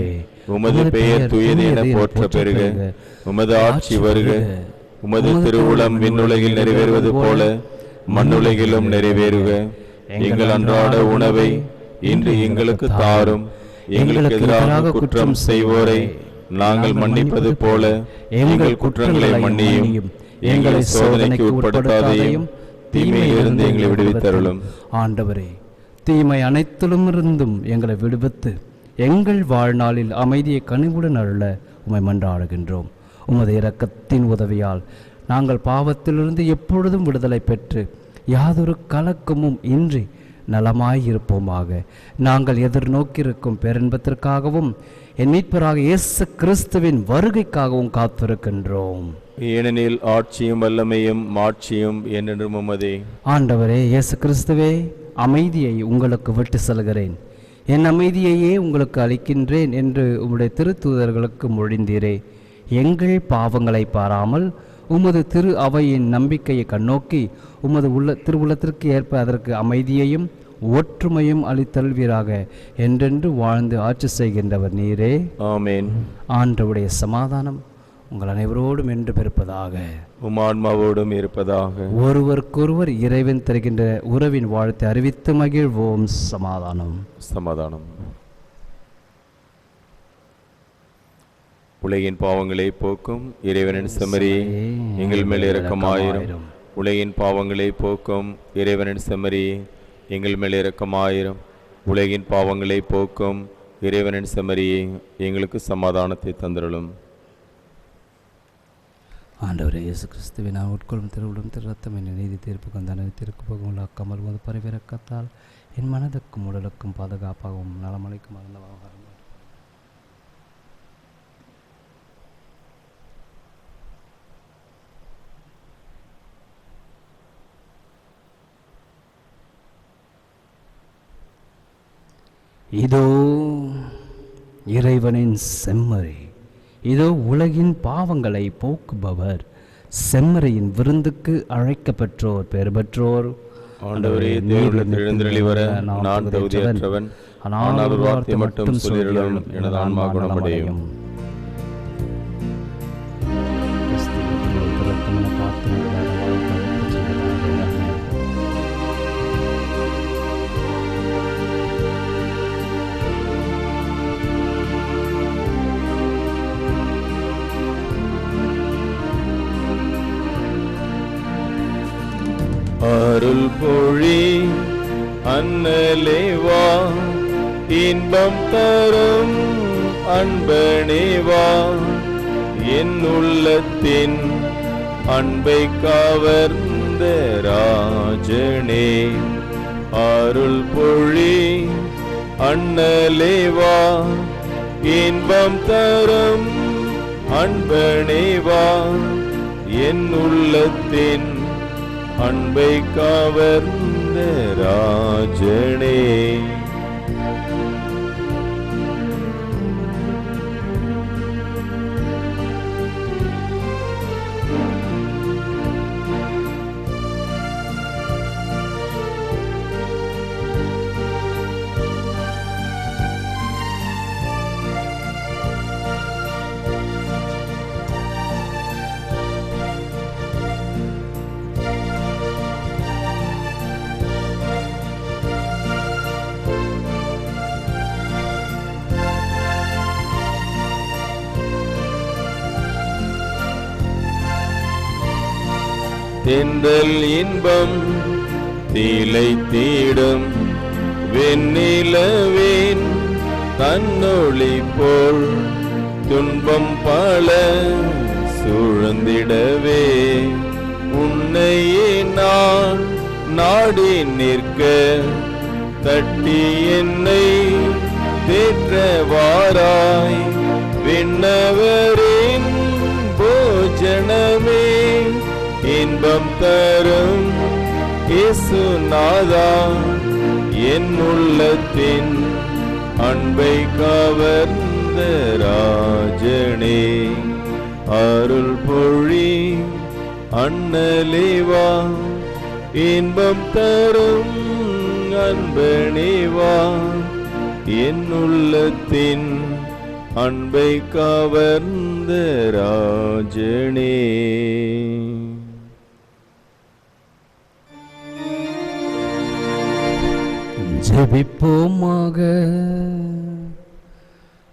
உமது பெயர் தூயது என போற்ற பெறுக. உமது ஆட்சி வருக. உமது திருவுளம் விண்ணுலகில் நிறைவேறுவது போல மண்ணுலகிலும் நிறைவேறுக. எங்கள் அன்றாட உணவை இன்று எங்களுக்கு தாரும். எங்களுக்கு எதிராக குற்றம் செய்வோரை நாங்கள் மன்னிப்பது போல எங்கள் குற்றங்களை மன்னியும். எங்களை சோதனைக்கு உட்படுத்தாதையும் தீமையிலிருந்து எங்களை விடுவித்தருளும். ஆண்டவரே, தீமை அனைத்திலும் இருந்தும் எங்களை விடுவித்து எங்கள் வாழ்நாளில் அமைதியை கனிவுடன் அருள உம்மை மன்றாடுகின்றோம். உமது இரக்கத்தின் உதவியால் நாங்கள் பாவத்திலிருந்து எப்பொழுதும் விடுதலை பெற்று யாதொரு கலக்கமும் இன்றி நலமாயிருப்போமாக. நாங்கள் எதிர்நோக்கியிருக்கும் பேரின்பத்திற்காகவும் என் மீட்பராக இயேசு கிறிஸ்துவின் வருகைக்காகவும் காத்திருக்கின்றோம். ஏனெனில் ஆட்சியும் வல்லமையும் மாட்சியும் என்றென்றும் உமதே. ஆண்டவரே இயேசு கிறிஸ்துவே, அமைதியை உங்களுக்கு விட்டு செல்கிறேன், என் அமைதியையே உங்களுக்கு அளிக்கின்றேன் என்று உம்முடைய திருத்தூதர்களுக்கு மொழிந்தீரே. எங்கள் பாவங்களை பாராமல் உமது திரு அவையின் நம்பிக்கையை கண்ணோக்கி உமது திருவுள்ளத்திற்கு ஏற்ப அதற்கு அமைதியையும் ஒற்றுமையும் அளித்தல்வீராக. என்றென்று வாழ்ந்து ஆட்சி செய்கின்றவர் நீரே. ஆமென். ஆண்டவருடைய சமாதானம் உங்கள் அனைவரோடும் என்று பிறப்பதாக, உமான்மாவோடும் இருப்பதாக. ஒருவருக்கொருவர் இறைவன் தருகின்ற உறவின் வாழ்த்தை அறிவித்து மகிழ்வோம். சமாதானம். சமாதானம். உலகின் பாவங்களை போக்கும் இறைவனின் செம்மறியே, எங்கள் மேல் இரக்கமாயிரும். உலகின் பாவங்களை போக்கும் இறைவனின் செம்மறியே, எங்கள் மேல் இரக்கமாயிரும். உலகின் பாவங்களை போக்கும் இறைவனின் செம்மறியே, எங்களுக்கு சமாதானத்தை தந்திரலும். ஆண்டவரே இயேசு கிறிஸ்துவை நான் உட்கொள்ளும் திருவிடும் திரு ரத்தம் என் நீதி தீர்ப்புக்கும் தண்டனை தீர்ப்புக்கும் உள்ளாக்காமல் போது பரிவிறக்கத்தால் என் மனதுக்கும் உடலுக்கும் பாதுகாப்பாகவும் நலமளிக்கும் மறந்தவாக. இதோ இறைவனின் செம்மறி, இதோ உலகின் பாவங்களை போக்குபவர். செம்மறியின் விருந்துக்கு அழைக்கப்பெற்றோர் பெயர் பெற்றோர். ஆண்டவரே, தேவனிடத்தில் எழுந்தருளி வர நான் தகுதியற்றவன், ஆனால் ஒரு வார்த்தை மட்டும் சொல்லிடலும், எனது ஆன்மா குணமடையும். அருள் பொழி அன்னலேவா, இன்பம் தரும் அன்பனேவா, என் உள்ளத்தின் அன்பை கவர்ந்த ராஜனே. அருள் பொழி அன்னலேவா, இன்பம் தரும் அன்பனேவா, என் உள்ளத்தின் அன்பை கவர்ந்த ராஜனே. தென்றல் இன்பம் தீலை தீடும் வெண்ணிலவேன் தன்னொளி போல் துன்பம் பல சூழ்ந்திடவே உன்னையே நான் நாடி நிற்க தட்டி என்னை தேற்றவாராய் விண்ணவரின் போஜனமே இன்பம் தரும் இயேசுநாதா என் உள்ளத்தின் அன்பை கவர்ந்த ராஜனே அருள் பொழி அண்ணலேவா இன்பம் தரும் அன்பனேவா என் உள்ளத்தின் அன்பை கவர்ந்த ராஜனே. ஜெபிப்போமாக.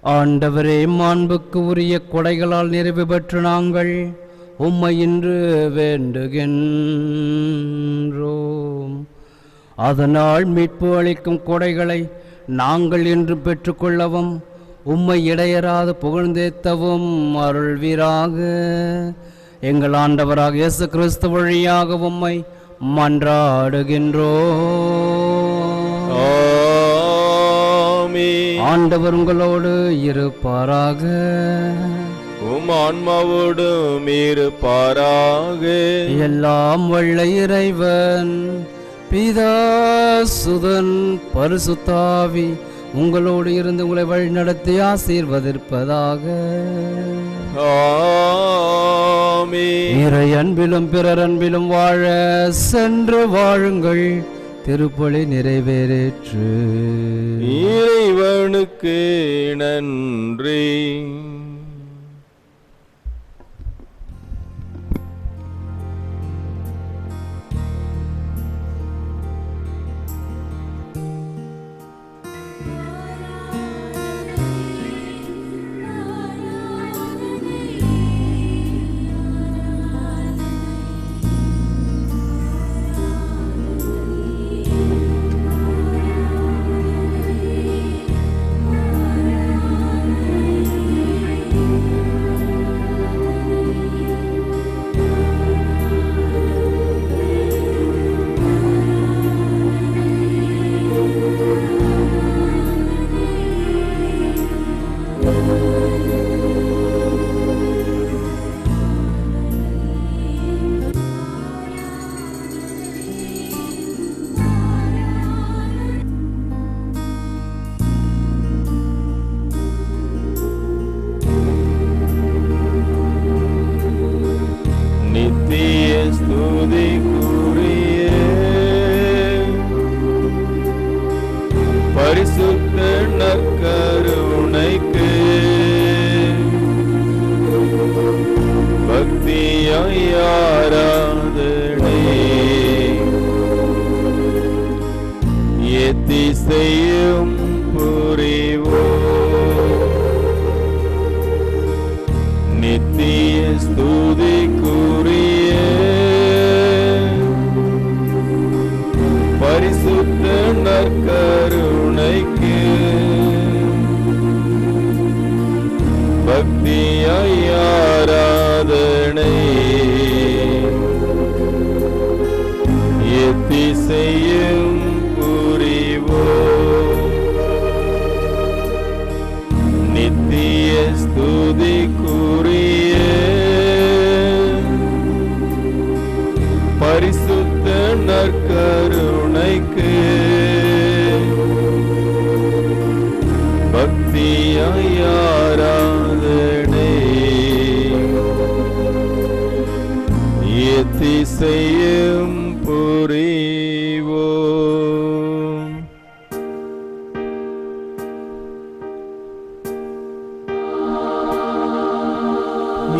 ஆண்டவரே, மாண்புக்கு உரிய கொடைகளால் நிறைவு பெற்று நாங்கள் உம்மை இன்று வேண்டுகின்றோம். அதனால் மீட்பு அளிக்கும் கொடைகளை நாங்கள் இன்று பெற்றுக்கொள்ளவும் உம்மை இடையராது புகழ்ந்தேத்தவும் அருள்வீராக. எங்கள் ஆண்டவராக இயேசு கிறிஸ்து வழியாக உம்மை மன்றாடுகின்றோம். ஆண்டவர் உங்களோடு இருப்பாராக. உம் ஆன்மாவோடும் இருப்பாராக. எல்லாம் வல்ல இறைவன் பிதா சுதன் பரிசுத்தாவி உங்களோடு இருந்து உங்களை வழி நடத்தி ஆசீர்வதிப்பதாக. இறை அன்பிலும் பிறர் அன்பிலும் வாழ சென்று வாழுங்கள். திருப்பலி நிறைவேறேற்று. இறைவனுக்கு நன்றி. பக்தியாய் ஆராதனை எத்திசையும் புரிவோம். நித்திய ஸ்துதிக்குரிய பரிசுத்த நற்கருணைக்கு பக்தியாய் ஆராதனை எத்திசையும் புரிவோம்.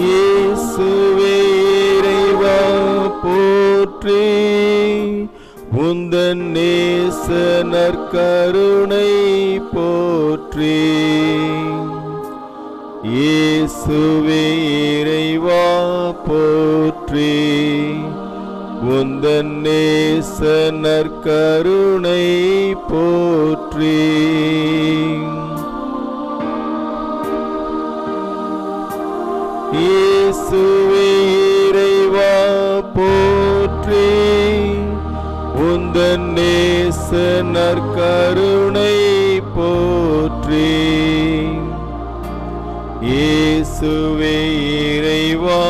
இயேசுவே இறைவா போற்றி, உந்தன் நேச நற்கருணை போற்றி. இயேசுவே இறைவா போற்றி, உந்தன் நேச நற்கருணை போற்றி. இயேசுவே இறைவா போற்றி, உந்தன் நேச நற்கருணை போற்றி. இயேசுவே இறைவா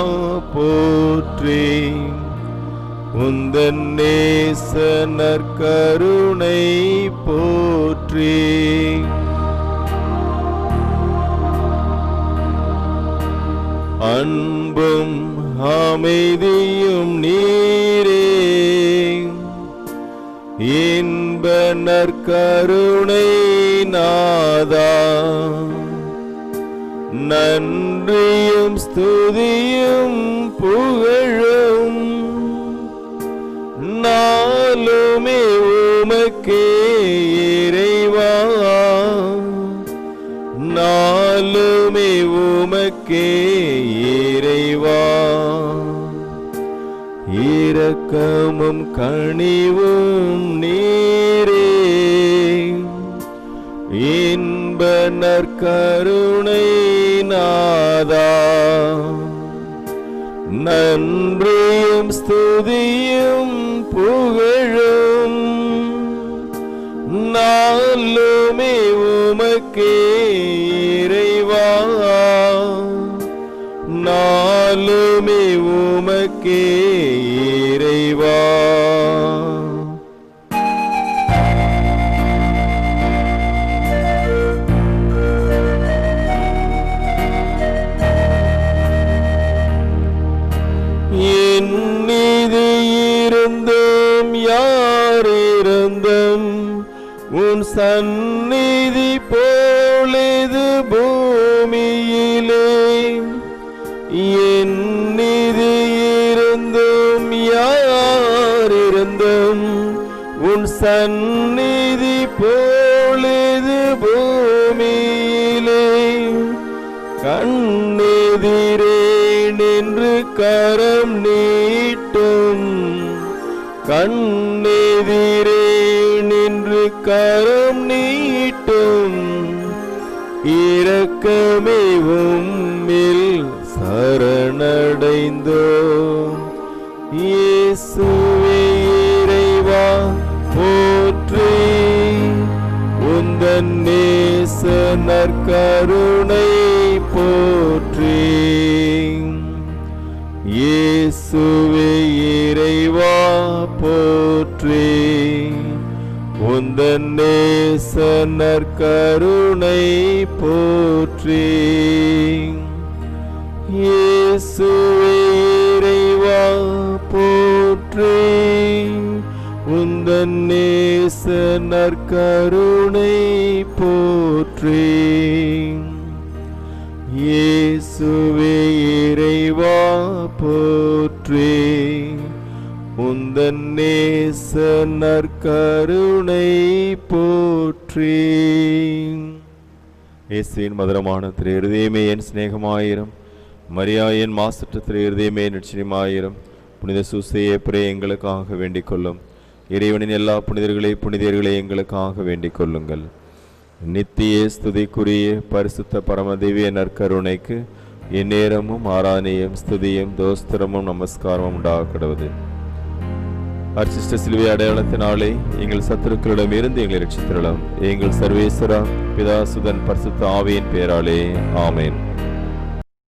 போற்றி, உந்தன் நேச நற்கருணை போற்றி. அன்பும் அமைதியும் நீரே, இன்ப நற்கருணை நாதா, நன்றியும் ஸ்துதியும் புகழும் நாளுமே உமக்கே இறைவா, நாளுமே உமக்கே இறைவா. இரக்கமும் கனிவும் நீரே, இன்ப நற்கருணை நாதா, நன்றியும் ஸ்துதியும் புகழும் நாளுமே உமக்கே இறைவா, நாளுமே உமக்கே இறைவா. என் மீது இருந்தும் யாரிருந்தும் உன் சந்நிதி போலது பூமியிலே. என் மீது இருந்தும் யாரிருந்தும் உன் சந்நிதி போலது பூமியிலே. கண்ணெதிரே நின்று கரம் நீட்டும், கண்ணெதிரே நின்று கரம் நீட்டும், இரக்கமே உம்மில் சரணடைந்தோம். இயேசுவே இறைவா போற்றி, உந்தன் நேச நற்கருணை போற்றி. இயேசுவே இறைவா போற்றி, உந்தன் நேச நற்கருணை போற்றி. இயேசுவே இறைவா போற்றி, உந்தன் நேச நற்கருணை போற்றி. இயேசுவே இறைவா போற்றி, உந்தன் நேச நற்கருணை போற்றி. இயேசுவின் மதுரமான திரு இருதயமே என் சிநேகமாயிரம், மரியா என் மாசற்ற திரு இருதயமே நிச்சயமாயிரம். புனித சூசையே பிறே எங்களுக்காக வேண்டிக் கொள்ளும். இறைவனின் எல்லா புனிதர்களே எங்களுக்காக வேண்டிக் கொள்ளுங்கள். நித்திய ஸ்துதிக்குரிய பரிசுத்த பரமதிவிய நற்கருணைக்கு இந்நேரமும் ஆராதனையும் ஸ்துதியும் தோஸ்திரமும் நமஸ்காரமும் உண்டாக கடவுது. அர்ச்சிஷ்ட சிலுவை அடையாளத்தினாலே எங்கள் சத்துருக்களிடம் இருந்து எங்களை ரட்சித்திரலாம். எங்கள் சர்வேஸ்வரா பிதாசுதன் பரிசுத்த ஆவியின் பேராலே ஆமேன்.